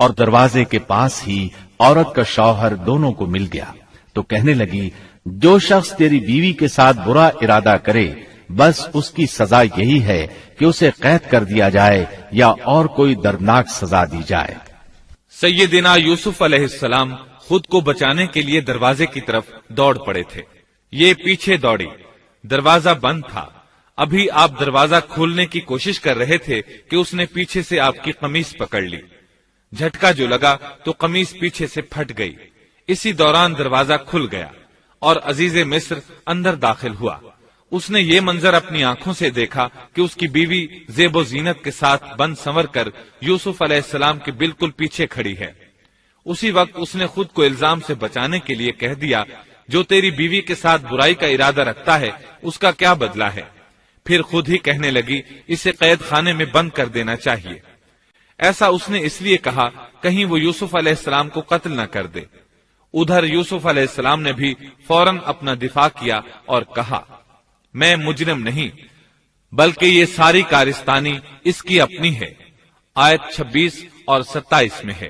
اور دروازے کے پاس ہی عورت کا شوہر دونوں کو مل گیا، تو کہنے لگی، جو شخص تیری بیوی کے ساتھ برا ارادہ کرے بس اس کی سزا یہی ہے کہ اسے قید کر دیا جائے یا اور کوئی دردناک سزا دی جائے۔ سیدنا یوسف علیہ السلام خود کو بچانے کے لیے دروازے کی طرف دوڑ پڑے تھے، یہ پیچھے دوڑی، دروازہ بند تھا۔ ابھی آپ دروازہ کھولنے کی کوشش کر رہے تھے کہ اس نے پیچھے سے آپ کی قمیص پکڑ لی، جھٹکا جو لگا تو قمیص پیچھے سے پھٹ گئی۔ اسی دوران دروازہ کھل گیا اور عزیز مصر اندر داخل ہوا۔ اس نے یہ منظر اپنی آنکھوں سے دیکھا کہ اس کی بیوی زیب و زینت کے ساتھ بن سنور کر یوسف علیہ السلام کے بالکل پیچھے کھڑی ہے۔ اسی وقت اس نے خود کو الزام سے بچانے کے لیے کہہ دیا، جو تیری بیوی کے ساتھ برائی کا ارادہ رکھتا ہے اس کا کیا بدلہ ہے؟ پھر خود ہی کہنے لگی، اسے قید خانے میں بند کر دینا چاہیے۔ ایسا اس نے اس لیے کہا کہیں وہ یوسف علیہ السلام کو قتل نہ کر دے۔ ادھر یوسف علیہ السلام نے بھی فوراً اپنا دفاع کیا اور کہا، میں مجرم نہیں بلکہ یہ ساری کارستانی اس کی اپنی ہے۔ آیت 26 اور 27 میں ہے۔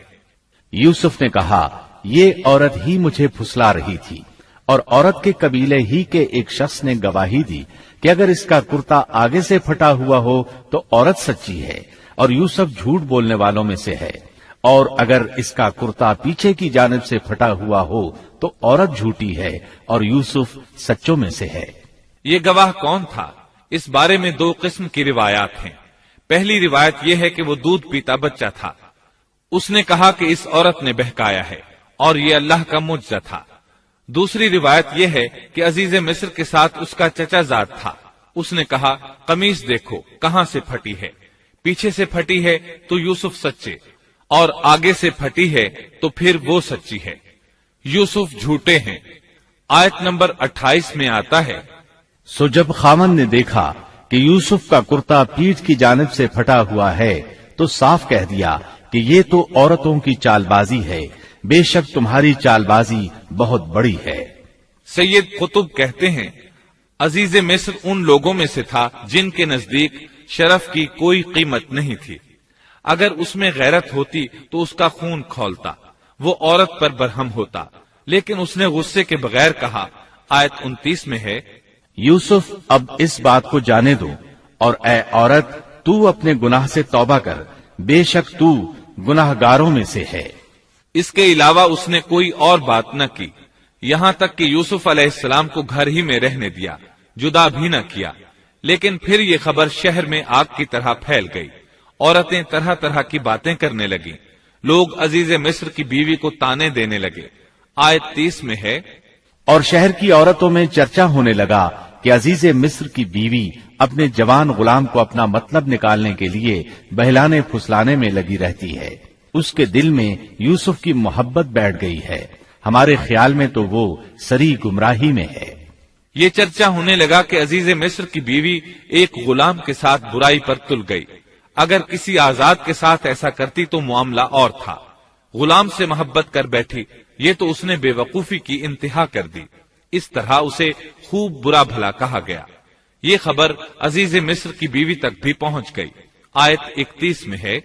یوسف نے کہا، یہ عورت ہی مجھے پھسلا رہی تھی، اور عورت کے قبیلے ہی کے ایک شخص نے گواہی دی کہ اگر اس کا کرتا آگے سے پھٹا ہوا ہو تو عورت سچی ہے اور یوسف جھوٹ بولنے والوں میں سے ہے، اور اگر اس کا کرتا پیچھے کی جانب سے پھٹا ہوا ہو تو عورت جھوٹی ہے اور یوسف سچوں میں سے ہے۔ یہ گواہ کون تھا؟ اس بارے میں دو قسم کی روایات ہیں۔ پہلی روایت یہ ہے کہ وہ دودھ پیتا بچہ تھا، اس نے کہا کہ اس عورت نے بہکایا ہے اور یہ اللہ کا معجزہ تھا۔ دوسری روایت یہ ہے کہ عزیز مصر کے ساتھ اس کا چچا زاد تھا، اس نے کہا، قمیص دیکھو کہاں سے پھٹی ہے، پیچھے سے پھٹی ہے تو یوسف سچے، اور آگے سے پھٹی ہے تو پھر وہ سچی ہے، یوسف جھوٹے ہیں۔ آیت نمبر 28 میں آتا ہے، سو جب خاوند نے دیکھا کہ یوسف کا کرتا پیٹھ کی جانب سے پھٹا ہوا ہے تو صاف کہہ دیا کہ یہ تو عورتوں کی چال بازی ہے، بے شک تمہاری چال بازی بہت بڑی ہے۔ سید قطب کہتے ہیں، عزیز مصر ان لوگوں میں سے تھا جن کے نزدیک شرف کی کوئی قیمت نہیں تھی۔ اگر اس میں غیرت ہوتی تو اس کا خون کھولتا، وہ عورت پر برہم ہوتا، لیکن اس نے غصے کے بغیر کہا۔ آیت 29 میں ہے، یوسف اب اس بات کو جانے دو، اور اے عورت تو اپنے گناہ سے توبہ کر، بے شک تو گناہ گاروں میں سے ہے۔ اس کے علاوہ اس نے کوئی اور بات نہ کی، یہاں تک کہ یوسف علیہ السلام کو گھر ہی میں رہنے دیا، جدا بھی نہ کیا۔ لیکن پھر یہ خبر شہر میں آگ کی طرح پھیل گئی، عورتیں طرح طرح کی باتیں کرنے لگیں، لوگ عزیز مصر کی بیوی کو تانے دینے لگے۔ آیت 30 میں ہے، اور شہر کی عورتوں میں چرچا ہونے لگا کہ عزیز مصر کی بیوی اپنے جوان غلام کو اپنا مطلب نکالنے کے لیے بہلانے پھسلانے میں لگی رہتی ہے، اس کے دل میں یوسف کی محبت بیٹھ گئی ہے، ہمارے خیال میں تو وہ سری گمراہی میں ہے۔ یہ چرچا ہونے لگا کہ عزیز مصر کی بیوی ایک غلام کے ساتھ برائی پر تل گئی، اگر کسی آزاد کے ساتھ ایسا کرتی تو معاملہ اور تھا، غلام سے محبت کر بیٹھی، یہ تو اس نے بے وقوفی کی انتہا کر دی، اس طرح اسے خوب برا بھلا کہا گیا۔ یہ خبر عزیز مصر کی بیوی تک بھی پہنچ گئی۔ آیت 31 میں ہے،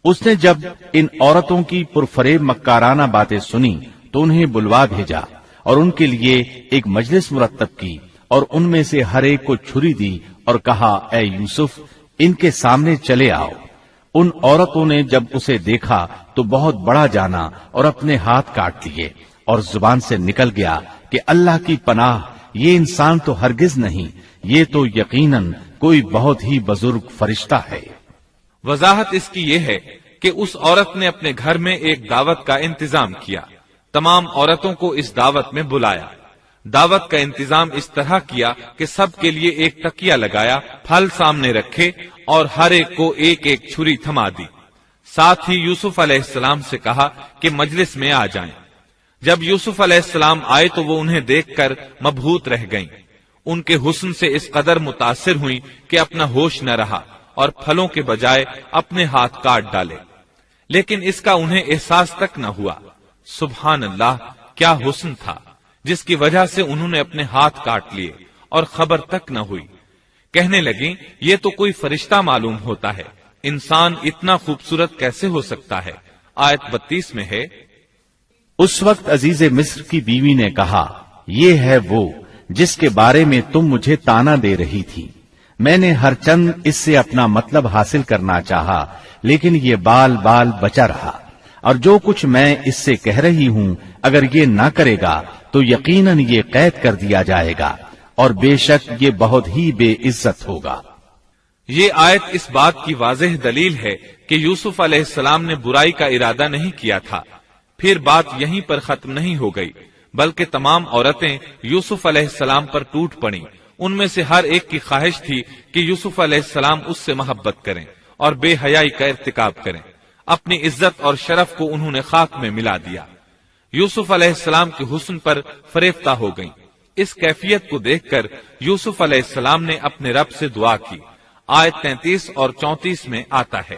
اس نے جب ان عورتوں کی پرفریب مکارانہ باتیں سنی تو انہیں بلوا بھیجا اور ان کے لیے ایک مجلس مرتب کی، اور ان میں سے ہر ایک کو چھری دی اور کہا، اے یوسف ان کے سامنے چلے آؤ۔ ان عورتوں نے جب اسے دیکھا تو بہت بڑا جانا اور اپنے ہاتھ کاٹ لیے، اور زبان سے نکل گیا کہ اللہ کی پناہ، یہ انسان تو ہرگز نہیں، یہ تو یقیناً کوئی بہت ہی بزرگ فرشتہ ہے۔ وضاحت اس کی یہ ہے کہ اس عورت نے اپنے گھر میں ایک دعوت کا انتظام کیا، تمام عورتوں کو اس دعوت میں بلایا، دعوت کا انتظام اس طرح کیا کہ سب کے لیے ایک تکیہ لگایا، پھل سامنے رکھے اور ہر ایک کو ایک ایک چھری تھما دی۔ ساتھ ہی یوسف علیہ السلام سے کہا کہ مجلس میں آ جائیں۔ جب یوسف علیہ السلام آئے تو وہ انہیں دیکھ کر مبہوت رہ گئیں۔ ان کے حسن سے اس قدر متاثر ہوئیں کہ اپنا ہوش نہ رہا اور پھلوں کے بجائے اپنے ہاتھ کاٹ ڈالے، لیکن اس کا انہیں احساس تک نہ ہوا۔ سبحان اللہ، کیا حسن تھا جس کی وجہ سے انہوں نے اپنے ہاتھ کاٹ لیے اور خبر تک نہ ہوئی۔ کہنے لگیں یہ تو کوئی فرشتہ معلوم ہوتا ہے، انسان اتنا خوبصورت کیسے ہو سکتا ہے؟ آیت 32 میں ہے، اس وقت عزیز مصر کی بیوی نے کہا، یہ ہے وہ جس کے بارے میں تم مجھے تانا دے رہی تھی۔ میں نے ہر چند اس سے اپنا مطلب حاصل کرنا چاہا، لیکن یہ بال بال بچا رہا، اور جو کچھ میں اس سے کہہ رہی ہوں اگر یہ نہ کرے گا تو یقیناً یہ قید کر دیا جائے گا، اور بے شک یہ بہت ہی بے عزت ہوگا۔ یہ آیت اس بات کی واضح دلیل ہے کہ یوسف علیہ السلام نے برائی کا ارادہ نہیں کیا تھا۔ پھر بات یہیں پر ختم نہیں ہو گئی، بلکہ تمام عورتیں یوسف علیہ السلام پر ٹوٹ پڑیں۔ ان میں سے ہر ایک کی خواہش تھی کہ یوسف علیہ السلام اس سے محبت کریں اور بے حیائی کا ارتکاب کریں۔ اپنی عزت اور شرف کو انہوں نے خاک میں ملا دیا۔ یوسف علیہ السلام کے حسن پر فریفتہ ہو گئیں۔ اس کیفیت کو دیکھ کر یوسف علیہ السلام نے اپنے رب سے دعا کی۔ آیت 33 اور 34 میں آتا ہے،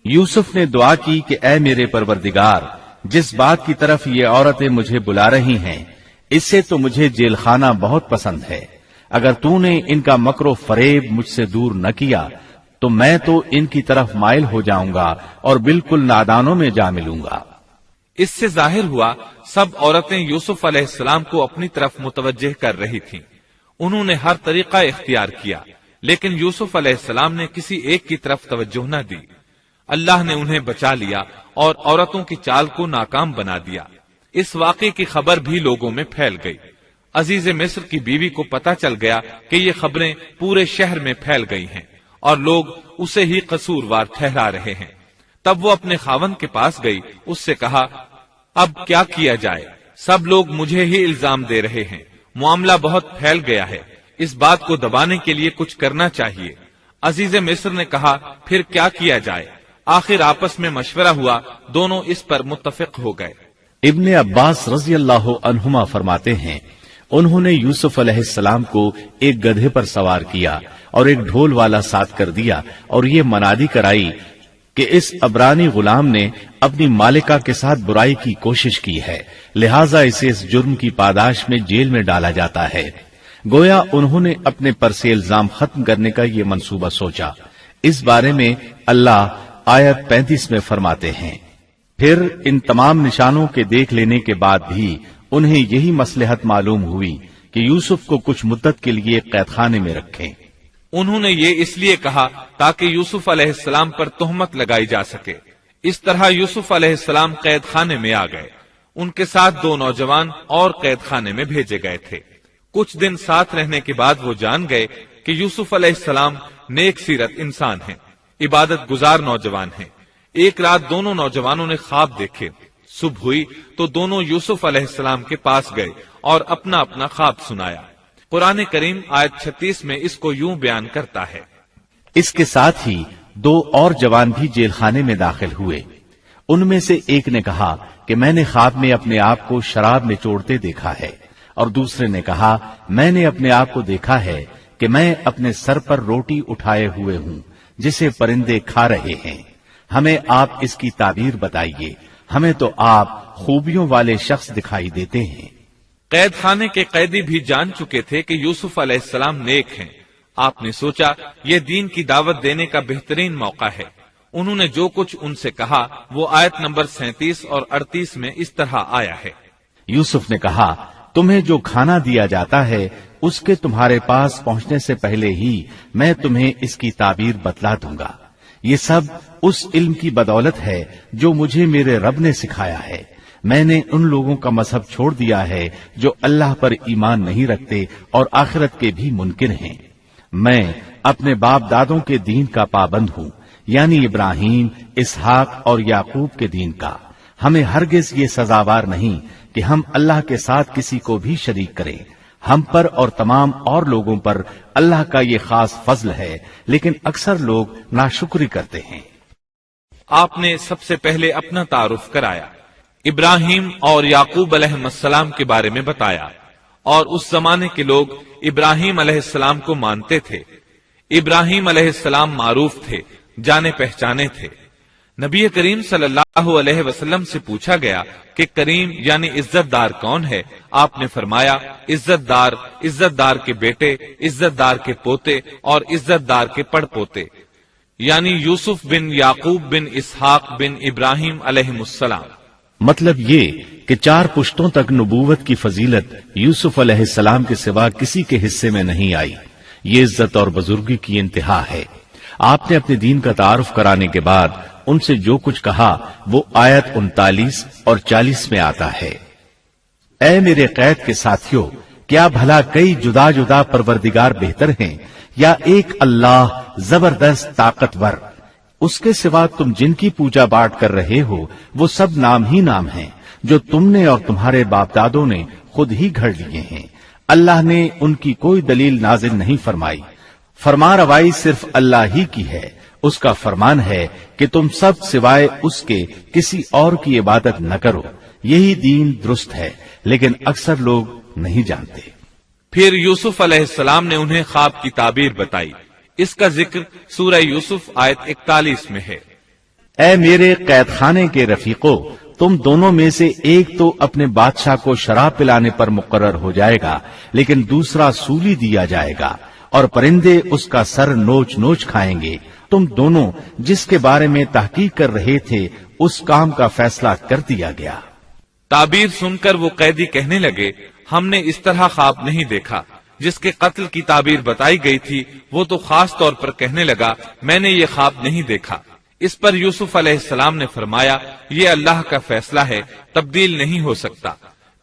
یوسف نے دعا کی کہ اے میرے پروردگار، جس بات کی طرف یہ عورتیں مجھے بلا رہی ہیں اس سے تو مجھے جیل خانہ بہت پسند ہے۔ اگر تو نے ان کا مکر و فریب مجھ سے دور نہ کیا تو میں تو ان کی طرف مائل ہو جاؤں گا اور بالکل نادانوں میں جا ملوں گا۔ اس سے ظاہر ہوا سب عورتیں یوسف علیہ السلام کو اپنی طرف متوجہ کر رہی تھیں۔ انہوں نے ہر طریقہ اختیار کیا، لیکن یوسف علیہ السلام نے کسی ایک کی طرف توجہ نہ دی۔ اللہ نے انہیں بچا لیا اور عورتوں کی چال کو ناکام بنا دیا۔ اس واقعے کی خبر بھی لوگوں میں پھیل گئی۔ عزیز مصر کی بیوی کو پتہ چل گیا کہ یہ خبریں پورے شہر میں پھیل گئی ہیں اور لوگ اسے ہی قصوروار ٹھہرا رہے ہیں۔ تب وہ اپنے خاوند کے پاس گئی، اس سے کہا، اب کیا کیا جائے؟ سب لوگ مجھے ہی الزام دے رہے ہیں، معاملہ بہت پھیل گیا ہے، اس بات کو دبانے کے لیے کچھ کرنا چاہیے۔ عزیز مصر نے کہا، پھر کیا کیا جائے؟ آخر آپس میں مشورہ ہوا، دونوں اس پر متفق ہو گئے۔ ابن عباس رضی اللہ عنہما فرماتے ہیں، انہوں نے یوسف علیہ السلام کو ایک گدھے پر سوار کیا اور ایک ڈھول والا ساتھ کر دیا اور یہ منادی کرائی کہ اس عبرانی غلام نے اپنی مالکہ کے ساتھ برائی کی کوشش کی ہے، لہٰذا اسے اس جرم کی پاداش میں جیل میں ڈالا جاتا ہے۔ گویا انہوں نے اپنے پر سے الزام ختم کرنے کا یہ منصوبہ سوچا۔ اس بارے میں اللہ آیت 35 میں فرماتے ہیں، پھر ان تمام نشانوں کے دیکھ لینے کے بعد بھی انہیں یہی مصلحت معلوم ہوئی کہ یوسف کو کچھ مدت کے لیے قید خانے میں رکھیں۔ انہوں نے یہ اس لیے کہا تاکہ یوسف علیہ السلام پر تہمت لگائی جا سکے۔ اس طرح یوسف علیہ السلام قید خانے میں آ گئے۔ ان کے ساتھ 2 نوجوان اور قید خانے میں بھیجے گئے تھے۔ کچھ دن ساتھ رہنے کے بعد وہ جان گئے کہ یوسف علیہ السلام نیک سیرت انسان ہیں، عبادت گزار نوجوان ہیں۔ ایک رات دونوں نوجوانوں نے خواب دیکھے۔ صبح ہوئی تو دونوں یوسف علیہ السلام کے پاس گئے اور اپنا اپنا خواب سنایا۔ قرآن کریم آیت 36 میں اس کو یوں بیان کرتا ہے، اس کے ساتھ ہی 2 اور جوان بھی جیل خانے میں داخل ہوئے۔ ان میں سے ایک نے کہا کہ میں نے خواب میں اپنے آپ کو شراب نچوڑتے دیکھا ہے، اور دوسرے نے کہا میں نے اپنے آپ کو دیکھا ہے کہ میں اپنے سر پر روٹی اٹھائے ہوئے ہوں جسے پرندے کھا رہے ہیں۔ ہمیں آپ اس کی تعبیر بتائیے، ہمیں تو آپ خوبیوں والے شخص دکھائی دیتے ہیں۔ قید خانے کے قیدی بھی جان چکے تھے کہ یوسف علیہ السلام نیک ہیں۔ آپ نے سوچا یہ دین کی دعوت دینے کا بہترین موقع ہے۔ انہوں نے جو کچھ ان سے کہا وہ آیت نمبر 37 اور 38 میں اس طرح آیا ہے، یوسف نے کہا تمہیں جو کھانا دیا جاتا ہے اس کے تمہارے پاس پہنچنے سے پہلے ہی میں تمہیں اس کی تعبیر بتلا دوں گا۔ یہ سب اس علم کی بدولت ہے جو مجھے میرے رب نے سکھایا ہے۔ میں نے ان لوگوں کا مذہب چھوڑ دیا ہے جو اللہ پر ایمان نہیں رکھتے اور آخرت کے بھی منکر ہیں۔ میں اپنے باپ دادوں کے دین کا پابند ہوں، یعنی ابراہیم، اسحاق اور یعقوب کے دین کا۔ ہمیں ہرگز یہ سزاوار نہیں کہ ہم اللہ کے ساتھ کسی کو بھی شریک کریں. ہم پر اور تمام اور لوگوں پر اللہ کا یہ خاص فضل ہے، لیکن اکثر لوگ ناشکری کرتے ہیں. آپ نے سب سے پہلے اپنا تعارف کرایا، ابراہیم اور یعقوب علیہ السلام کے بارے میں بتایا، اور اس زمانے کے لوگ ابراہیم علیہ السلام کو مانتے تھے. ابراہیم علیہ السلام معروف تھے، جانے پہچانے تھے. نبی کریم صلی اللہ علیہ وسلم سے پوچھا گیا کہ کریم یعنی عزت دار کون ہے؟ آپ نے فرمایا عزت دار کے بیٹے، عزت دار کے پوتے اور عزت دار کے پڑ پوتے، یعنی یوسف بن یعقوب بن اسحاق بن ابراہیم علیہ السلام. مطلب یہ کہ 4 پشتوں تک نبوت کی فضیلت یوسف علیہ السلام کے سوا کسی کے حصے میں نہیں آئی. یہ عزت اور بزرگی کی انتہا ہے. آپ نے اپنے دین کا تعارف کرانے کے بعد ان سے جو کچھ کہا وہ آیت 39 اور 40 میں آتا ہے. اے میرے قید کے ساتھیوں، کیا بھلا کئی جدا جدا پروردگار بہتر ہیں یا ایک اللہ زبردست طاقتور؟ اس کے سوا تم جن کی پوجا پاٹ کر رہے ہو وہ سب نام ہی نام ہیں جو تم نے اور تمہارے باپ دادوں نے خود ہی گھڑ لیے ہیں. اللہ نے ان کی کوئی دلیل نازل نہیں فرمائی. فرما روائی صرف اللہ ہی کی ہے. اس کا فرمان ہے کہ تم سب سوائے اس کے کسی اور کی عبادت نہ کرو. یہی دین درست ہے، لیکن اکثر لوگ نہیں جانتے. پھر یوسف علیہ السلام نے انہیں خواب کی تعبیر بتائی. اس کا ذکر سورہ یوسف آیت 41 میں ہے. اے میرے قید خانے کے رفیقو، تم دونوں میں سے ایک تو اپنے بادشاہ کو شراب پلانے پر مقرر ہو جائے گا، لیکن دوسرا سولی دیا جائے گا اور پرندے اس کا سر نوچ نوچ کھائیں گے. تم دونوں جس کے بارے میں تحقیق کر رہے تھے اس کام کا فیصلہ کر دیا گیا. تعبیر سن کر وہ قیدی کہنے لگے ہم نے اس طرح خواب نہیں دیکھا. جس کے قتل کی تعبیر بتائی گئی تھی وہ تو خاص طور پر کہنے لگا میں نے یہ خواب نہیں دیکھا. اس پر یوسف علیہ السلام نے فرمایا یہ اللہ کا فیصلہ ہے، تبدیل نہیں ہو سکتا.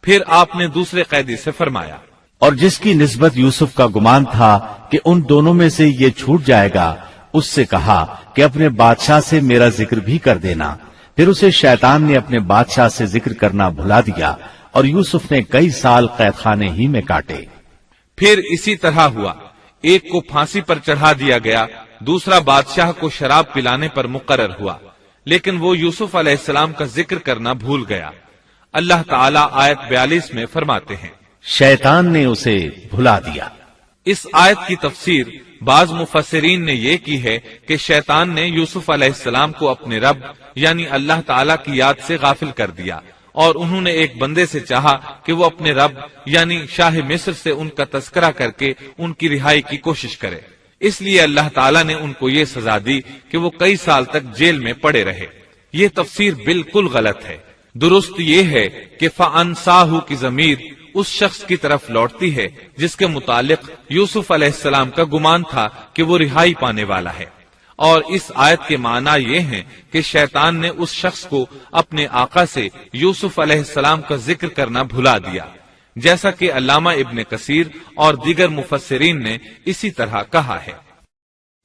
پھر آپ نے دوسرے قیدی سے فرمایا اور جس کی نسبت یوسف کا گمان تھا کہ ان دونوں میں سے یہ چھوٹ جائے گا، اس سے کہا کہ اپنے بادشاہ سے میرا ذکر بھی کر دینا. پھر اسے شیطان نے اپنے بادشاہ سے ذکر کرنا بھلا دیا اور یوسف نے کئی سال قید خانے ہی میں کاٹے. پھر اسی طرح ہوا، ایک کو پھانسی پر چڑھا دیا گیا، دوسرا بادشاہ کو شراب پلانے پر مقرر ہوا، لیکن وہ یوسف علیہ السلام کا ذکر کرنا بھول گیا. اللہ تعالیٰ آیت 42 میں فرماتے ہیں شیطان نے اسے بھلا دیا. اس آیت کی تفسیر بعض مفسرین نے یہ کی ہے کہ شیطان نے یوسف علیہ السلام کو اپنے رب یعنی اللہ تعالیٰ کی یاد سے غافل کر دیا، اور انہوں نے ایک بندے سے چاہا کہ وہ اپنے رب یعنی شاہ مصر سے ان کا تذکرہ کر کے ان کی رہائی کی کوشش کرے. اس لیے اللہ تعالیٰ نے ان کو یہ سزا دی کہ وہ کئی سال تک جیل میں پڑے رہے. یہ تفسیر بالکل غلط ہے. درست یہ ہے کہ فَأَنْسَاهُ کی ضمیر اس شخص کی طرف لوٹتی ہے جس کے متعلق یوسف علیہ السلام کا گمان تھا کہ وہ رہائی پانے والا ہے. اور اس آیت کے معنی یہ ہیں کہ شیطان نے اس شخص کو اپنے آقا سے یوسف علیہ السلام کا ذکر کرنا بھلا دیا، جیسا کہ علامہ ابن کثیر اور دیگر مفسرین نے اسی طرح کہا ہے.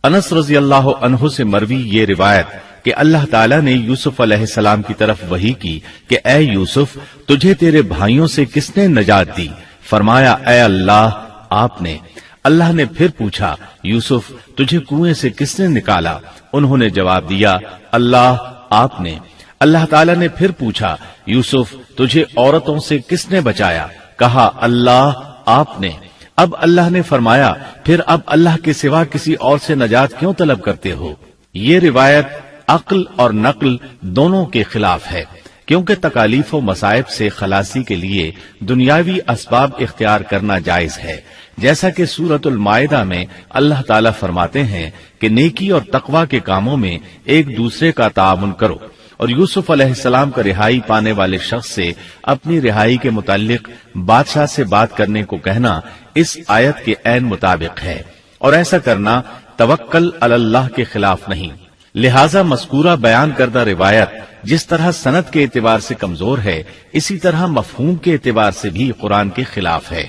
انس رضی اللہ عنہ سے مروی یہ روایت کہ اللہ تعالیٰ نے یوسف علیہ السلام کی طرف وحی کی کہ اے یوسف تجھے تیرے بھائیوں سے کس نے نجات دی؟ فرمایا اے اللہ آپ نے. اللہ نے پھر پوچھا یوسف تجھے کنویں سے کس نے نکالا؟ انہوں نے جواب دیا اللہ آپ نے. اللہ تعالیٰ نے پھر پوچھا یوسف تجھے عورتوں سے کس نے بچایا؟ کہا اللہ آپ نے. اب اللہ نے فرمایا پھر اب اللہ کے سوا کسی اور سے نجات کیوں طلب کرتے ہو؟ یہ روایت عقل اور نقل دونوں کے خلاف ہے، کیونکہ تکالیف و مصائب سے خلاصی کے لیے دنیاوی اسباب اختیار کرنا جائز ہے، جیسا کہ سورۃ المائدہ میں اللہ تعالیٰ فرماتے ہیں کہ نیکی اور تقوی کے کاموں میں ایک دوسرے کا تعاون کرو. اور یوسف علیہ السلام کا رہائی پانے والے شخص سے اپنی رہائی کے متعلق بادشاہ سے بات کرنے کو کہنا اس آیت کے عین مطابق ہے، اور ایسا کرنا توکل علی اللہ کے خلاف نہیں. لہذا مذکورہ بیان کردہ روایت جس طرح سند کے اعتبار سے کمزور ہے، اسی طرح مفہوم کے اعتبار سے بھی قرآن کے خلاف ہے.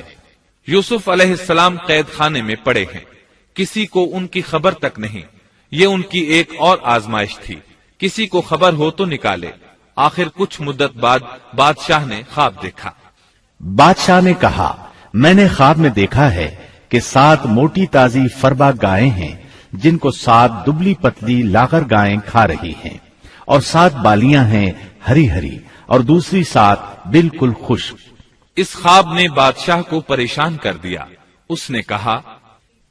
یوسف علیہ السلام قید خانے میں پڑے ہیں، کسی کو ان کی خبر تک نہیں. یہ ان کی ایک اور آزمائش تھی، کسی کو خبر ہو تو نکالے. آخر کچھ مدت بعد بادشاہ نے خواب دیکھا۔ بادشاہ نے کہا، میں نے خواب میں دیکھا ہے کہ 7 موٹی تازی فربا گائیں ہیں جن کو 7 دبلی پتلی لاغر گائیں کھا رہی ہیں، اور 7 بالیاں ہیں ہری ہری اور دوسری 7 بالکل خشک۔ اس خواب نے بادشاہ کو پریشان کر دیا۔ اس نے کہا،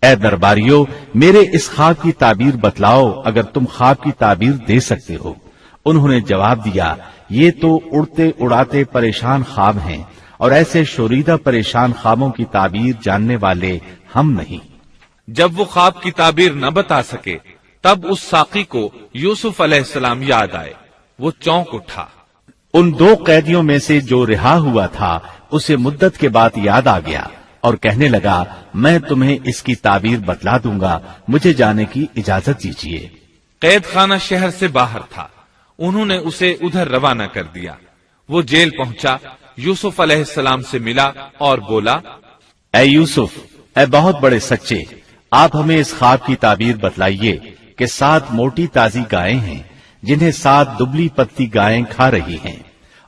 اے درباریو، میرے اس خواب کی تعبیر بتلاؤ اگر تم خواب کی تعبیر دے سکتے ہو۔ انہوں نے جواب دیا، یہ تو اڑتے اڑاتے پریشان خواب ہیں، اور ایسے شوریدہ پریشان خوابوں کی تعبیر جاننے والے ہم نہیں۔ جب وہ خواب کی تعبیر نہ بتا سکے تب اس ساقی کو یوسف علیہ السلام یاد آئے۔ وہ چونک اٹھا۔ ان 2 قیدیوں میں سے جو رہا ہوا تھا اسے مدت کے بعد یاد آ گیا اور کہنے لگا، میں تمہیں اس کی تعبیر بتلا دوں گا، مجھے جانے کی اجازت دیجیے۔ قید خانہ شہر سے باہر تھا، انہوں نے اسے ادھر روانہ کر دیا۔ وہ جیل پہنچا، یوسف علیہ السلام سے ملا اور بولا، اے یوسف، اے بہت بڑے سچے، آپ ہمیں اس خواب کی تعبیر بتلائیے کہ 7 موٹی تازی گائیں ہیں جنہیں 7 دبلی پتلی گائیں کھا رہی ہیں،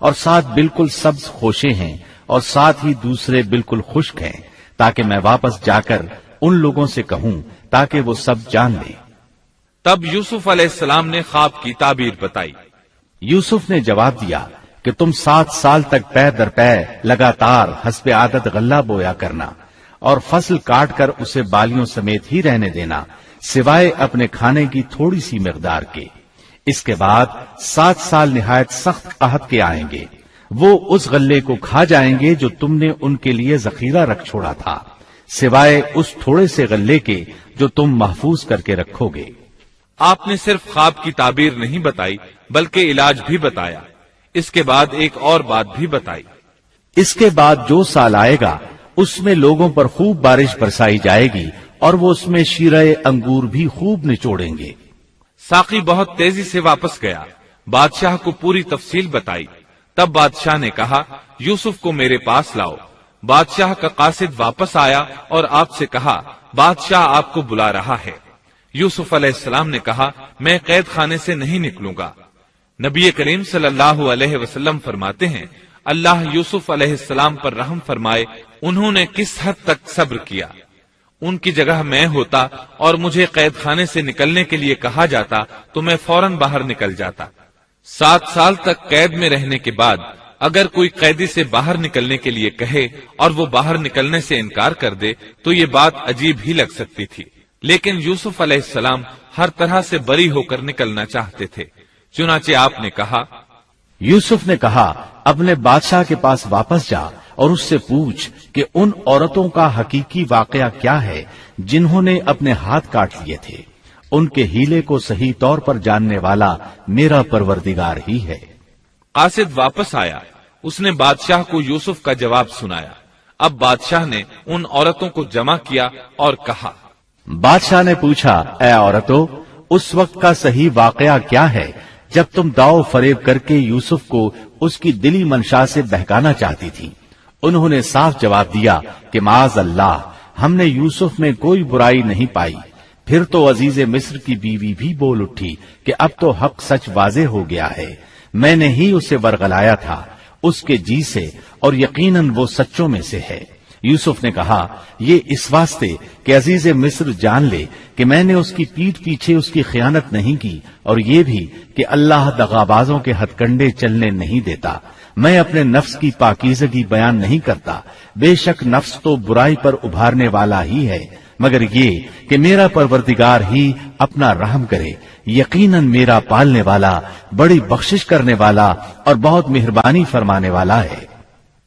اور 7 بالکل سبز خوشے ہیں، اور 7 ہی دوسرے بالکل خشک ہیں، تاکہ میں واپس جا کر ان لوگوں سے کہوں تاکہ وہ سب جان لیں۔ تب یوسف علیہ السلام نے خواب کی تعبیر بتائی۔ یوسف نے جواب دیا کہ تم 7 سال تک پے در پے لگاتار حسب عادت غلہ بویا کرنا، اور فصل کاٹ کر اسے بالیوں سمیت ہی رہنے دینا، سوائے اپنے کھانے کی تھوڑی سی مقدار کے۔ اس کے بعد 7 سال نہایت سخت قحط کے آئیں گے، وہ اس غلے کو کھا جائیں گے جو تم نے ان کے لیے ذخیرہ رکھ چھوڑا تھا، سوائے اس تھوڑے سے غلے کے جو تم محفوظ کر کے رکھو گے۔ آپ نے صرف خواب کی تعبیر نہیں بتائی بلکہ علاج بھی بتایا۔ اس کے بعد ایک اور بات بھی بتائی۔ اس کے بعد جو سال آئے گا اس میں لوگوں پر خوب بارش برسائی جائے گی، اور وہ اس میں شیرہ انگور بھی خوب نچوڑیں گے۔ ساقی بہت تیزی سے واپس گیا، بادشاہ کو پوری تفصیل بتائی۔ تب بادشاہ نے کہا، یوسف کو میرے پاس لاؤ۔ بادشاہ کا قاصد واپس آیا اور آپ سے کہا، بادشاہ آپ کو بلا رہا ہے۔ یوسف علیہ السلام نے کہا، میں قید خانے سے نہیں نکلوں گا۔ نبی کریم صلی اللہ علیہ وسلم فرماتے ہیں، اللہ یوسف علیہ السلام پر رحم فرمائے، انہوں نے کس حد تک صبر کیا۔ ان کی جگہ میں ہوتا اور مجھے قید خانے سے نکلنے کے لیے کہا جاتا تو میں فوراً باہر نکل جاتا۔ 7 سال تک قید میں رہنے کے بعد اگر کوئی قیدی سے باہر نکلنے کے لیے کہے اور وہ باہر نکلنے سے انکار کر دے تو یہ بات عجیب ہی لگ سکتی تھی، لیکن یوسف علیہ السلام ہر طرح سے بری ہو کر نکلنا چاہتے تھے۔ چنانچہ آپ نے کہا، یوسف نے کہا، اپنے بادشاہ کے پاس واپس جا اور اس سے پوچھ کہ ان عورتوں کا حقیقی واقعہ کیا ہے جنہوں نے اپنے ہاتھ کاٹ لیے تھے۔ ان کے ہیلے کو صحیح طور پر جاننے والا میرا پروردگار ہی ہے۔ قاصد واپس آیا، اس نے بادشاہ کو یوسف کا جواب سنایا۔ اب بادشاہ نے ان عورتوں کو جمع کیا اور کہا، بادشاہ نے پوچھا، اے عورتوں، اس وقت کا صحیح واقعہ کیا ہے جب تم داؤ فریب کر کے یوسف کو اس کی دلی منشا سے بہکانا چاہتی تھی؟ انہوں نے صاف جواب دیا کہ معاذ اللہ، ہم نے یوسف میں کوئی برائی نہیں پائی۔ پھر تو عزیز مصر کی بیوی بھی بول اٹھی کہ اب تو حق سچ واضح ہو گیا ہے، میں نے ہی اسے ورغلایا تھا اس کے جی سے، اور یقیناً وہ سچوں میں سے ہے۔ یوسف نے کہا، یہ اس واسطے کہ عزیز مصر جان لے کہ میں نے اس کی پیٹھ پیچھے اس کی خیانت نہیں کی، اور یہ بھی کہ اللہ دغابازوں کے ہتھ کنڈے چلنے نہیں دیتا۔ میں اپنے نفس کی پاکیزگی بیان نہیں کرتا، بے شک نفس تو برائی پر ابھارنے والا ہی ہے، مگر یہ کہ میرا پروردگار ہی اپنا رحم کرے، یقیناً میرا پالنے والا، بڑی بخشش کرنے والا اور بہت مہربانی فرمانے والا ہے۔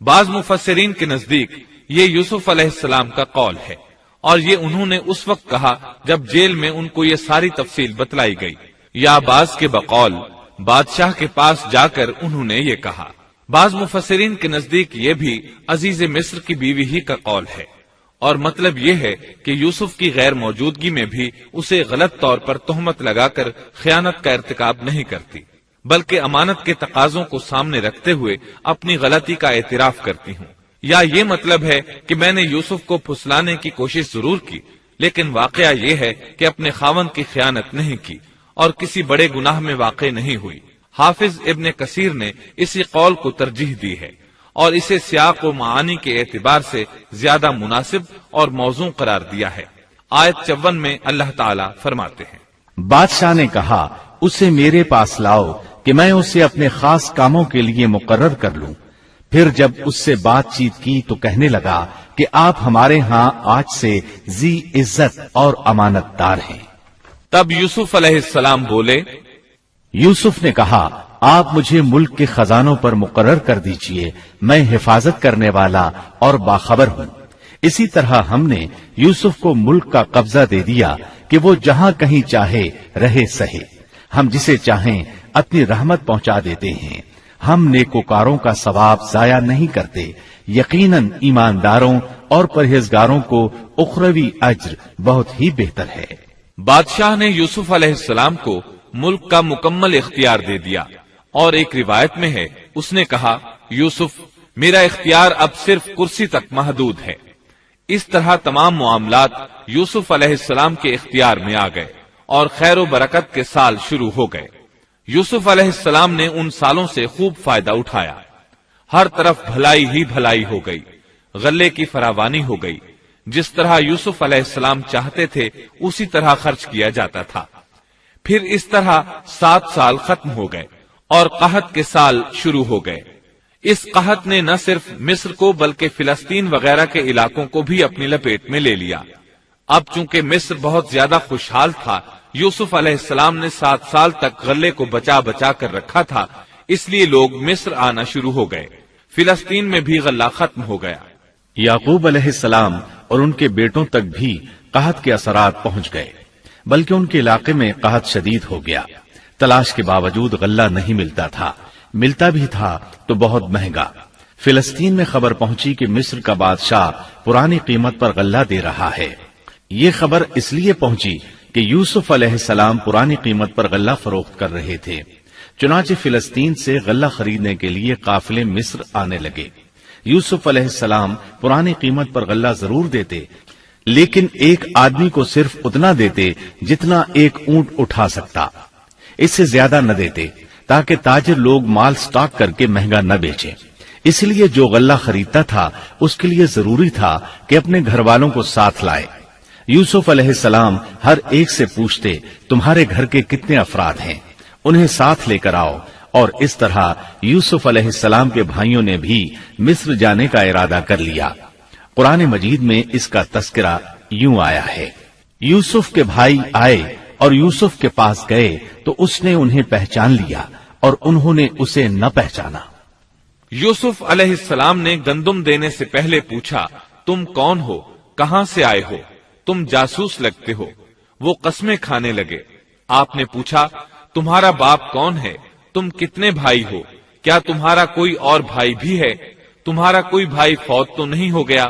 بعض مفسرین کے نزدیک یہ یوسف علیہ السلام کا قول ہے، اور یہ انہوں نے اس وقت کہا جب جیل میں ان کو یہ ساری تفصیل بتلائی گئی، یا بعض کے بقول بادشاہ کے پاس جا کر انہوں نے یہ کہا۔ بعض مفسرین کے نزدیک یہ بھی عزیز مصر کی بیوی ہی کا قول ہے، اور مطلب یہ ہے کہ یوسف کی غیر موجودگی میں بھی اسے غلط طور پر تہمت لگا کر خیانت کا ارتکاب نہیں کرتی، بلکہ امانت کے تقاضوں کو سامنے رکھتے ہوئے اپنی غلطی کا اعتراف کرتی ہوں۔ یا یہ مطلب ہے کہ میں نے یوسف کو پھسلانے کی کوشش ضرور کی، لیکن واقعہ یہ ہے کہ اپنے خاوند کی خیانت نہیں کی اور کسی بڑے گناہ میں واقع نہیں ہوئی۔ حافظ ابن کثیر نے اسی قول کو ترجیح دی ہے اور اسے سیاق و معانی کے اعتبار سے زیادہ مناسب اور موزوں قرار دیا ہے۔ آیت 54 میں اللہ تعالیٰ فرماتے ہیں، بادشاہ نے کہا اسے میرے پاس لاؤ کہ میں اسے اپنے خاص کاموں کے لیے مقرر کر لوں۔ پھر جب اس سے بات چیت کی تو کہنے لگا کہ آپ ہمارے ہاں آج سے ذی عزت اور امانت دار ہیں۔ تب یوسف علیہ السلام بولے، یوسف نے کہا آپ مجھے ملک کے خزانوں پر مقرر کر دیجئے، میں حفاظت کرنے والا اور باخبر ہوں۔ اسی طرح ہم نے یوسف کو ملک کا قبضہ دے دیا کہ وہ جہاں کہیں چاہے رہے سہے، ہم جسے چاہیں اپنی رحمت پہنچا دیتے ہیں، ہم نیکوکاروں کا ثواب ضائع نہیں کرتے، یقیناً ایمانداروں اور پرہیزگاروں کو اخروی اجر بہت ہی بہتر ہے۔ بادشاہ نے یوسف علیہ السلام کو ملک کا مکمل اختیار دے دیا، اور ایک روایت میں ہے اس نے کہا، یوسف میرا اختیار اب صرف کرسی تک محدود ہے۔ اس طرح تمام معاملات یوسف علیہ السلام کے اختیار میں آ گئے اور خیر و برکت کے سال شروع ہو گئے۔ یوسف علیہ السلام نے ان سالوں سے خوب فائدہ اٹھایا، ہر طرف بھلائی ہی بھلائی ہو گئی، غلے کی فراوانی ہو گئی، جس طرح یوسف علیہ السلام چاہتے تھے اسی طرح خرچ کیا جاتا تھا۔ پھر اس طرح 7 سال ختم ہو گئے اور قحط کے سال شروع ہو گئے۔ اس قحط نے نہ صرف مصر کو بلکہ فلسطین وغیرہ کے علاقوں کو بھی اپنی لپیٹ میں لے لیا۔ اب چونکہ مصر بہت زیادہ خوشحال تھا، یوسف علیہ السلام نے 7 سال تک غلے کو بچا بچا کر رکھا تھا، اس لیے لوگ مصر آنا شروع ہو گئے۔ فلسطین میں بھی غلہ ختم ہو گیا۔ یعقوب علیہ السلام اور ان کے بیٹوں تک بھی قحط کے اثرات پہنچ گئے، بلکہ ان کے علاقے میں قحط شدید ہو گیا۔ تلاش کے باوجود غلہ نہیں ملتا تھا، ملتا بھی تھا تو بہت مہنگا۔ فلسطین میں خبر پہنچی کہ مصر کا بادشاہ پرانی قیمت پر غلہ دے رہا ہے۔ یہ خبر اس لیے پہنچی کہ یوسف علیہ السلام پرانی قیمت پر غلہ فروخت کر رہے تھے، چنانچہ فلسطین سے غلہ خریدنے کے لیے قافلے مصر آنے لگے۔ یوسف علیہ السلام پرانی قیمت پر غلہ ضرور دیتے، لیکن ایک آدمی کو صرف اتنا دیتے جتنا ایک اونٹ اٹھا سکتا، اس سے زیادہ نہ دیتے تاکہ تاجر لوگ مال سٹاک کر کے مہنگا نہ بیچیں۔ اس لیے جو غلہ خریدتا تھا اس کے لیے ضروری تھا کہ اپنے گھر والوں کو ساتھ لائے۔ یوسف علیہ السلام ہر ایک سے پوچھتے تمہارے گھر کے کتنے افراد ہیں، انہیں ساتھ لے کر آؤ، اور اس طرح یوسف علیہ السلام کے بھائیوں نے بھی مصر جانے کا ارادہ کر لیا۔ قرآن مجید میں اس کا تذکرہ یوں آیا ہے، یوسف کے بھائی آئے اور یوسف کے پاس گئے تو اس نے انہیں پہچان لیا اور انہوں نے اسے نہ پہچانا۔ یوسف علیہ السلام نے گندم دینے سے پہلے پوچھا، تم کون ہو، کہاں سے آئے ہو، تم جاسوس لگتے ہو۔ وہ قسمیں کھانے لگے۔ آپ نے پوچھا، تمہارا باپ کون ہے، تم کتنے بھائی ہو، کیا تمہارا کوئی اور بھائی بھی ہے، تمہارا کوئی بھائی فوت تو نہیں ہو گیا؟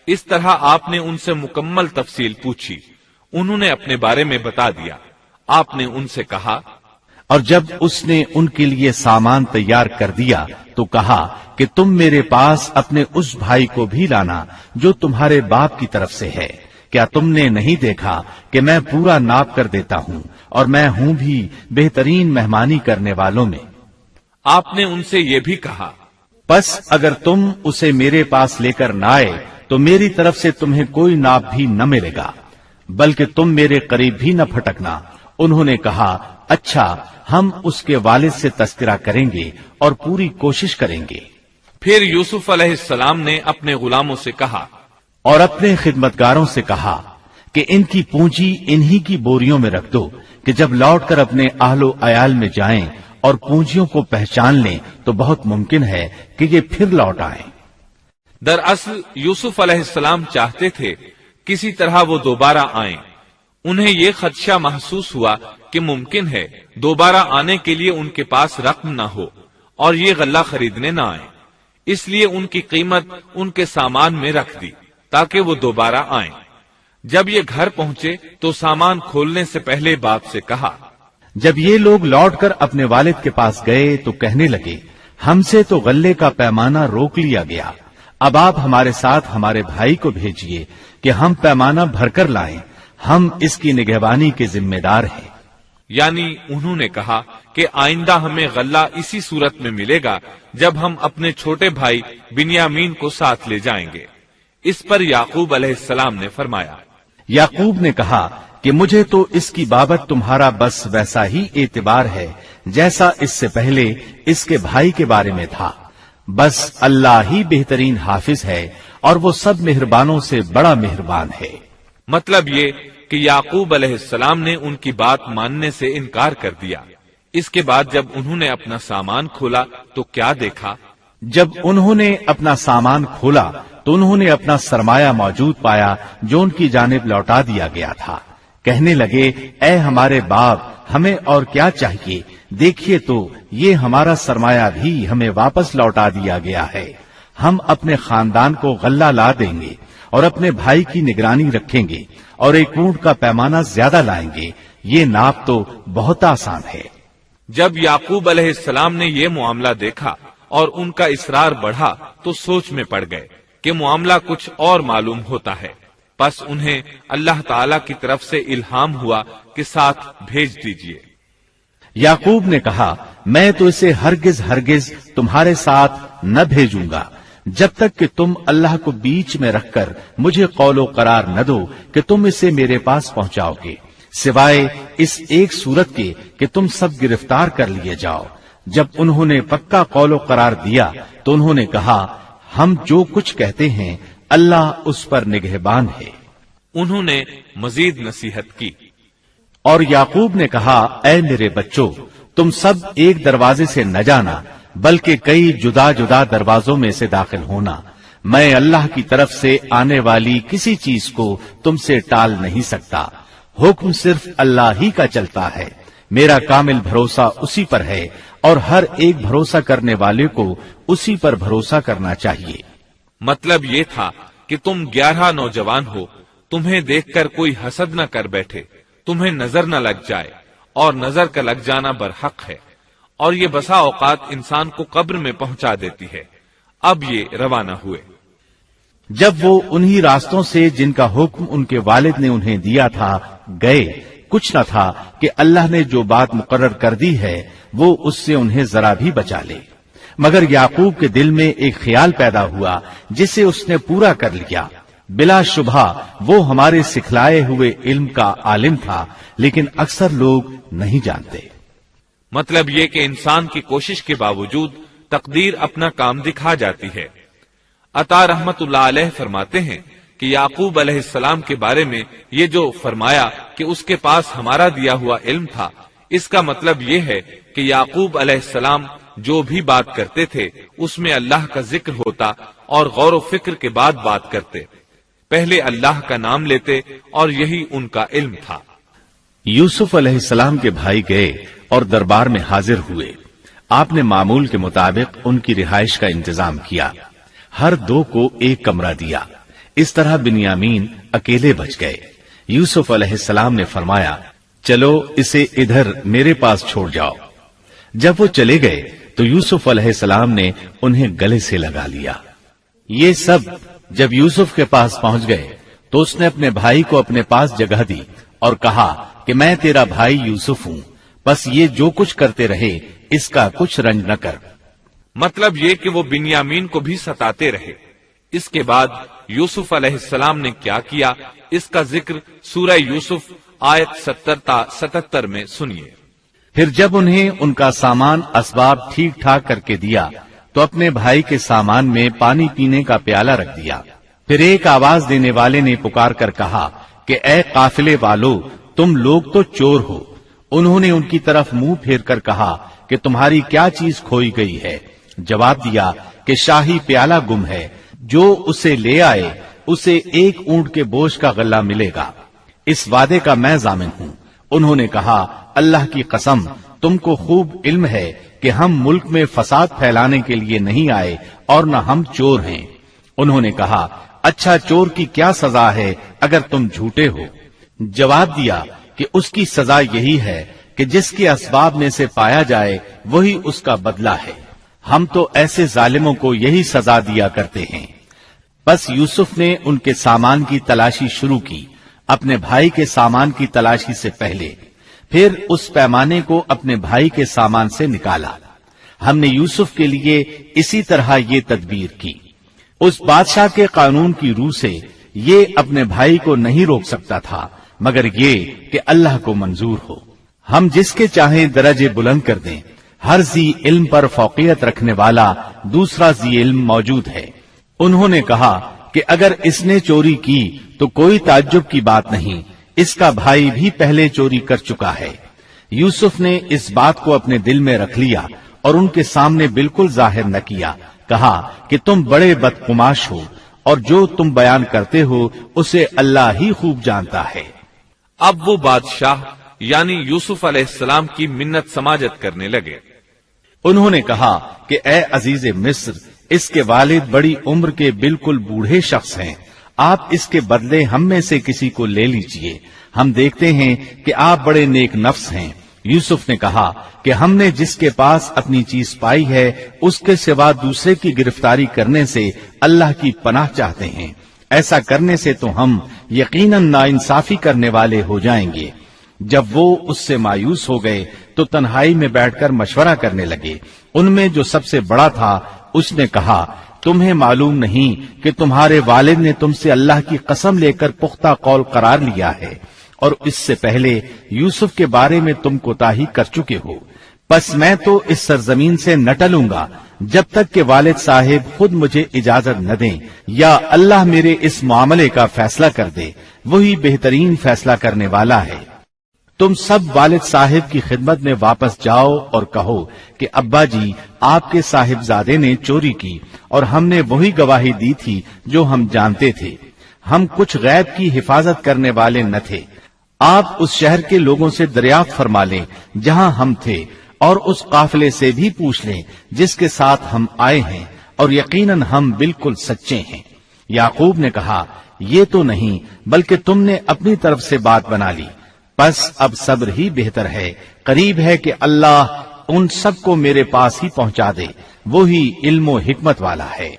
اس طرح آپ نے ان سے مکمل تفصیل پوچھی، انہوں نے اپنے بارے میں بتا دیا۔ آپ نے ان سے کہا، اور جب اس نے ان کے لیے سامان تیار کر دیا تو کہا کہ تم میرے پاس اپنے اس بھائی کو بھی لانا جو تمہارے باپ کی طرف سے ہے، کیا تم نے نہیں دیکھا کہ میں پورا ناپ کر دیتا ہوں اور میں ہوں بھی بہترین مہمانی کرنے والوں میں۔ آپ نے ان سے یہ بھی کہا، پس اگر تم اسے میرے پاس لے کر نہ آئے تو میری طرف سے تمہیں کوئی ناپ بھی نہ ملے گا، بلکہ تم میرے قریب بھی نہ پھٹکنا۔ انہوں نے کہا، اچھا، ہم اس کے والد سے تذکرہ کریں گے اور پوری کوشش کریں گے۔ پھر یوسف علیہ السلام نے اپنے غلاموں سے کہا اور اپنے خدمتگاروں سے کہا کہ ان کی پونجی انہی کی بوریوں میں رکھ دو کہ جب لوٹ کر اپنے اہل و عیال میں جائیں اور پونجیوں کو پہچان لیں تو بہت ممکن ہے کہ یہ پھر لوٹ آئیں۔ دراصل یوسف علیہ السلام چاہتے تھے کسی طرح وہ دوبارہ آئیں۔ انہیں یہ خدشہ محسوس ہوا کہ ممکن ہے دوبارہ آنے کے لیے ان کے پاس رقم نہ ہو اور یہ غلہ خریدنے نہ آئیں، اس لیے ان کی قیمت ان کے سامان میں رکھ دی تاکہ وہ دوبارہ آئیں۔ جب یہ گھر پہنچے تو سامان کھولنے سے پہلے باپ سے کہا، جب یہ لوگ لوٹ کر اپنے والد کے پاس گئے تو کہنے لگے، ہم سے تو غلے کا پیمانہ روک لیا گیا، اب آپ ہمارے ساتھ ہمارے بھائی کو بھیجیے کہ ہم پیمانہ بھر کر لائیں، ہم اس کی نگہبانی کے ذمہ دار ہیں۔ یعنی انہوں نے کہا کہ آئندہ ہمیں غلہ اسی صورت میں ملے گا جب ہم اپنے چھوٹے بھائی بنیامین کو ساتھ لے جائیں گے۔ اس پر یعقوب علیہ السلام نے فرمایا، یعقوب نے کہا کہ مجھے تو اس کی بابت تمہارا بس ویسا ہی اعتبار ہے جیسا اس سے پہلے اس کے بھائی کے بارے میں تھا، بس اللہ ہی بہترین حافظ ہے اور وہ سب مہربانوں سے بڑا مہربان ہے۔ مطلب یہ کہ یعقوب علیہ السلام نے ان کی بات ماننے سے انکار کر دیا۔ اس کے بعد جب انہوں نے اپنا سامان کھولا تو کیا دیکھا؟ جب انہوں نے اپنا سامان کھولا تو انہوں نے اپنا سرمایہ موجود پایا جو ان کی جانب لوٹا دیا گیا تھا۔ کہنے لگے، اے ہمارے باپ، ہمیں اور کیا چاہیے؟ دیکھیے تو یہ ہمارا سرمایہ بھی ہمیں واپس لوٹا دیا گیا ہے۔ ہم اپنے خاندان کو غلہ لا دیں گے اور اپنے بھائی کی نگرانی رکھیں گے اور ایک اونٹ کا پیمانہ زیادہ لائیں گے، یہ ناپ تو بہت آسان ہے۔ جب یعقوب علیہ السلام نے یہ معاملہ دیکھا اور ان کا اصرار بڑھا تو سوچ میں پڑ گئے کہ معاملہ کچھ اور معلوم ہوتا ہے، پس انہیں اللہ تعالی کی طرف سے الہام ہوا کہ ساتھ بھیج دیجیے۔ یعقوب نے کہا، میں تو اسے ہرگز تمہارے ساتھ نہ بھیجوں گا جب تک کہ تم اللہ کو بیچ میں رکھ کر مجھے قول و قرار نہ دو کہ تم اسے میرے پاس پہنچاؤ گے، سوائے اس ایک صورت کے کہ تم سب گرفتار کر لیے جاؤ۔ جب انہوں نے پکا قول و قرار دیا تو انہوں نے کہا، ہم جو کچھ کہتے ہیں اللہ اس پر نگہبان ہے۔ انہوں نے مزید نصیحت کی اور یعقوب نے کہا، اے میرے بچوں، تم سب ایک دروازے سے نہ جانا بلکہ کئی جدا جدا دروازوں میں سے داخل ہونا۔ میں اللہ کی طرف سے آنے والی کسی چیز کو تم سے ٹال نہیں سکتا، حکم صرف اللہ ہی کا چلتا ہے۔ میرا کامل بھروسہ اسی پر ہے اور ہر ایک بھروسہ کرنے والے کو اسی پر بھروسہ کرنا چاہیے۔ مطلب یہ تھا کہ تم 11 نوجوان ہو، تمہیں دیکھ کر کوئی حسد نہ کر بیٹھے، تمہیں نظر نہ لگ جائے، اور نظر کا لگ جانا برحق ہے، اور یہ بسا اوقات انسان کو قبر میں پہنچا دیتی ہے۔ اب یہ روانہ ہوئے۔ جب وہ انہی راستوں سے جن کا حکم ان کے والد نے انہیں دیا تھا گئے، کچھ نہ تھا کہ اللہ نے جو بات مقرر کر دی ہے وہ اس سے انہیں ذرا بھی بچا لے، مگر یعقوب کے دل میں ایک خیال پیدا ہوا جسے اس نے پورا کر لیا۔ بلا شبہ وہ ہمارے سکھلائے ہوئے علم کا عالم تھا، لیکن اکثر لوگ نہیں جانتے۔ مطلب یہ کہ انسان کی کوشش کے باوجود تقدیر اپنا کام دکھا جاتی ہے۔ عطا رحمت اللہ علیہ فرماتے ہیں کہ یعقوب علیہ السلام کے بارے میں یہ جو فرمایا کہ اس کے پاس ہمارا دیا ہوا علم تھا، اس کا مطلب یہ ہے کہ یعقوب علیہ السلام جو بھی بات کرتے تھے اس میں اللہ کا ذکر ہوتا اور غور و فکر کے بعد بات کرتے، پہلے اللہ کا نام لیتے، اور یہی ان کا علم تھا۔ یوسف علیہ السلام کے بھائی گئے اور دربار میں حاضر ہوئے۔ آپ نے معمول کے مطابق ان کی رہائش کا انتظام کیا، ہر دو کو ایک کمرہ دیا۔ اس طرح بنیامین اکیلے بچ گئے۔ یوسف علیہ السلام نے فرمایا، چلو اسے ادھر میرے پاس چھوڑ جاؤ۔ جب وہ چلے گئے تو یوسف علیہ السلام نے انہیں گلے سے لگا لیا۔ یہ سب جب یوسف کے پاس پہنچ گئے تو اس نے اپنے بھائی کو اپنے پاس جگہ دی اور کہا کہ میں تیرا بھائی یوسف ہوں، بس یہ جو کچھ کرتے رہے اس کا کچھ رنج نہ کر۔ مطلب یہ کہ وہ بنیامین کو بھی ستاتے رہے۔ اس کے بعد یوسف علیہ السلام نے کیا کیا، اس کا ذکر سورہ یوسف آیت 70 تا 77 میں سنیے۔ پھر جب انہیں ان کا سامان اسباب ٹھیک ٹھاک کر کے دیا تو اپنے بھائی کے سامان میں پانی پینے کا پیالہ رکھ دیا۔ پھر ایک آواز دینے والے نے پکار کر کہا کہ اے قافلے والو، تم لوگ تو چور ہو۔ انہوں نے ان کی طرف منہ پھیر کر کہا کہ تمہاری کیا چیز کھوئی گئی ہے؟ جواب دیا کہ شاہی پیالہ گم ہے، جو اسے لے آئے اسے ایک اونٹ کے بوجھ کا غلہ ملے گا، اس وعدے کا میں ضامن ہوں۔ انہوں نے کہا، اللہ کی قسم، تم کو خوب علم ہے کہ ہم ملک میں فساد پھیلانے کے لیے نہیں آئے اور نہ ہم چور ہیں۔ انہوں نے کہا، اچھا چور کی کیا سزا ہے اگر تم جھوٹے ہو؟ جواب دیا کہ اس کی سزا یہی ہے کہ جس کے اسباب میں سے پایا جائے وہی اس کا بدلہ ہے۔ ہم تو ایسے ظالموں کو یہی سزا دیا کرتے ہیں۔ بس یوسف نے ان کے سامان کی تلاشی شروع کی، اپنے بھائی کے سامان کی تلاشی سے پہلے۔ پھر اس پیمانے کو اپنے بھائی کے سامان سے نکالا. ہم نے یوسف کے لیے اسی طرح یہ تدبیر کی. اس بادشاہ کے قانون کی روح سے یہ اپنے بھائی کو نہیں روک سکتا تھا مگر یہ کہ اللہ کو منظور ہو. ہم جس کے چاہیں درجے بلند کر دیں. ہر ذی علم پر فوقیت رکھنے والا دوسرا ذی علم موجود ہے. انہوں نے کہا کہ اگر اس نے چوری کی تو کوئی تعجب کی بات نہیں، اس کا بھائی بھی پہلے چوری کر چکا ہے. یوسف نے اس بات کو اپنے دل میں رکھ لیا اور ان کے سامنے بالکل ظاہر نہ کیا. کہا کہ تم بڑے بدقماش ہو اور جو تم بیان کرتے ہو اسے اللہ ہی خوب جانتا ہے. اب وہ بادشاہ یعنی یوسف علیہ السلام کی منت سماجت کرنے لگے. انہوں نے کہا کہ اے عزیز مصر، اس کے والد بڑی عمر کے بالکل بوڑھے شخص ہیں. آپ اس کے بدلے ہم میں سے کسی کو لے لیجئے. ہم دیکھتے ہیں کہ آپ بڑے نیک نفس ہیں. یوسف نے کہا کہ ہم نے جس کے پاس اپنی چیز پائی ہے اس کے سوا دوسرے کی گرفتاری کرنے سے اللہ کی پناہ چاہتے ہیں. ایسا کرنے سے تو ہم یقیناً ناانصافی کرنے والے ہو جائیں گے. جب وہ اس سے مایوس ہو گئے تو تنہائی میں بیٹھ کر مشورہ کرنے لگے. ان میں جو سب سے بڑا تھا اس نے کہا، تمہیں معلوم نہیں کہ تمہارے والد نے تم سے اللہ کی قسم لے کر پختہ قول قرار لیا ہے اور اس سے پہلے یوسف کے بارے میں تم کوتاہی کر چکے ہو. پس میں تو اس سرزمین سے نہ ٹلوں گا جب تک کہ والد صاحب خود مجھے اجازت نہ دیں یا اللہ میرے اس معاملے کا فیصلہ کر دے. وہی بہترین فیصلہ کرنے والا ہے. تم سب والد صاحب کی خدمت میں واپس جاؤ اور کہو کہ ابا جی، آپ کے صاحبزادے نے چوری کی اور ہم نے وہی گواہی دی تھی جو ہم جانتے تھے. ہم کچھ غیب کی حفاظت کرنے والے نہ تھے. آپ اس شہر کے لوگوں سے دریافت فرما لیں جہاں ہم تھے اور اس قافلے سے بھی پوچھ لیں جس کے ساتھ ہم آئے ہیں، اور یقیناً ہم بالکل سچے ہیں. یعقوب نے کہا، یہ تو نہیں بلکہ تم نے اپنی طرف سے بات بنا لی. بس اب صبر ہی بہتر ہے. قریب ہے کہ اللہ ان سب کو میرے پاس ہی پہنچا دے. وہی علم و حکمت والا ہے.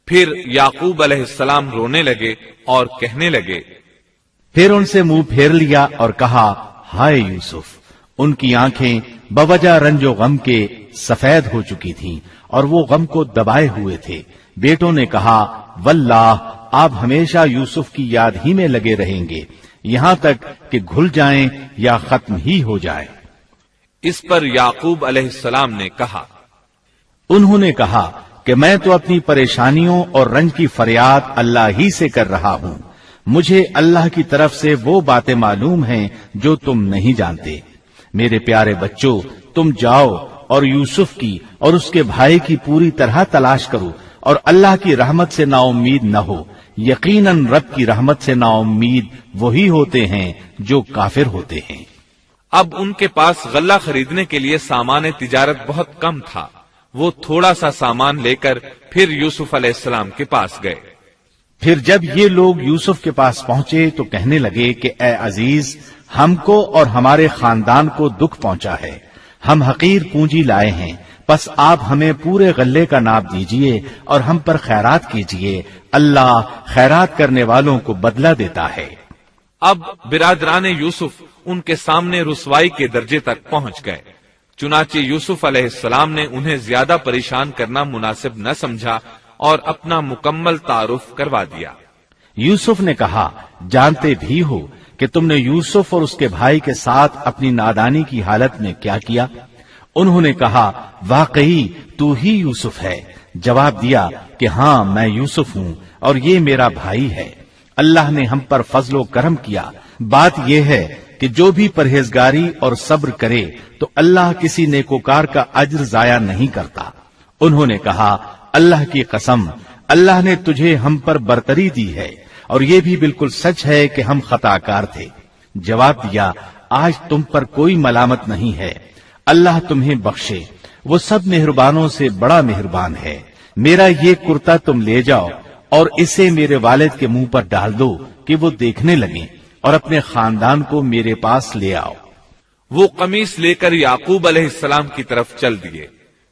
پھر یعقوب علیہ السلام رونے لگے اور کہنے لگے. پھر ان سے منہ پھیر لیا اور کہا، ہائے یوسف. ان کی آنکھیں بوجہ رنج و غم کے سفید ہو چکی تھیں اور وہ غم کو دبائے ہوئے تھے. بیٹوں نے کہا، واللہ آپ ہمیشہ یوسف کی یاد ہی میں لگے رہیں گے یہاں تک کہ گھل جائیں یا ختم ہی ہو جائے. اس پر یعقوب علیہ السلام نے کہا، انہوں نے کہا کہ میں تو اپنی پریشانیوں اور رنج کی فریاد اللہ ہی سے کر رہا ہوں. مجھے اللہ کی طرف سے وہ باتیں معلوم ہیں جو تم نہیں جانتے. میرے پیارے بچوں، تم جاؤ اور یوسف کی اور اس کے بھائی کی پوری طرح تلاش کرو اور اللہ کی رحمت سے نا امید نہ ہو. یقیناً رب کی رحمت سے نا امید وہی ہوتے ہیں جو کافر ہوتے ہیں. اب ان کے پاس غلہ خریدنے کے لیے سامان تجارت بہت کم تھا. وہ تھوڑا سا سامان لے کر پھر یوسف علیہ السلام کے پاس گئے. پھر جب یہ لوگ یوسف کے پاس پہنچے تو کہنے لگے کہ اے عزیز، ہم کو اور ہمارے خاندان کو دکھ پہنچا ہے. ہم حقیر پونجی لائے ہیں، پس آپ ہمیں پورے غلے کا ناپ دیجئے اور ہم پر خیرات کیجئے. اللہ خیرات کرنے والوں کو بدلہ دیتا ہے. اب برادران یوسف ان کے سامنے رسوائی کے درجے تک پہنچ گئے. چنانچہ یوسف علیہ السلام نے انہیں زیادہ پریشان کرنا مناسب نہ سمجھا اور اپنا مکمل تعارف کروا دیا. یوسف نے کہا، جانتے بھی ہو کہ تم نے یوسف اور اس کے بھائی کے ساتھ اپنی نادانی کی حالت میں کیا کیا؟ انہوں نے کہا، واقعی تو ہی یوسف ہے. جواب دیا کہ ہاں میں یوسف ہوں اور یہ میرا بھائی ہے. اللہ نے ہم پر فضل و کرم کیا. بات یہ ہے کہ جو بھی پرہیزگاری اور صبر کرے تو اللہ کسی نیکوکار کا اجر ضائع نہیں کرتا. انہوں نے کہا، اللہ کی قسم، اللہ نے تجھے ہم پر برتری دی ہے اور یہ بھی بالکل سچ ہے کہ ہم خطا کار تھے. جواب دیا، آج تم پر کوئی ملامت نہیں ہے. اللہ تمہیں بخشے، وہ سب مہربانوں سے بڑا مہربان ہے. میرا یہ کرتا تم لے جاؤ اور اسے میرے والد کے منہ پر ڈال دو کہ وہ دیکھنے لگیں اور اپنے خاندان کو میرے پاس لے آؤ. وہ قمیص لے کر یعقوب علیہ السلام کی طرف چل دیے.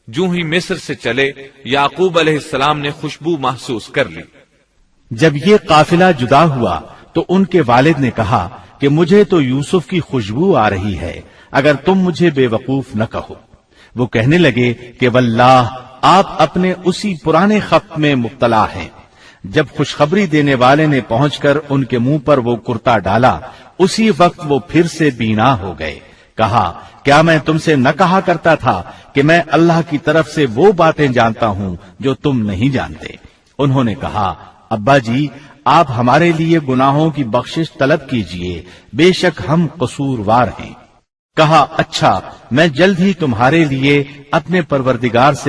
جو ہی مصر سے چلے یعقوب علیہ السلام نے خوشبو محسوس کر لی. جب یہ قافلہ جدا ہوا تو ان کے والد نے کہا، کہ مجھے تو یوسف کی خوشبو آ رہی ہے، اگر تم مجھے بے وقوف نہ کہو۔ وہ کہنے لگے کہ واللہ آپ اپنے اسی پرانے خط میں مبتلا ہیں۔ جب خوشخبری دینے والے نے پہنچ کر ان کے منہ پر وہ کرتا ڈالا، اسی وقت وہ پھر سے بینا ہو گئے۔ کہا کیا میں تم سے نہ کہا کرتا تھا کہ میں اللہ کی طرف سے وہ باتیں جانتا ہوں جو تم نہیں جانتے؟ انہوں نے کہا ابا جی آپ ہمارے لیے گناہوں کی بخشش طلب کیجئے، بے شک ہم قصوروار ہیں۔ کہا اچھا میں جلد ہی تمہارے لیے اپنے پروردگار سے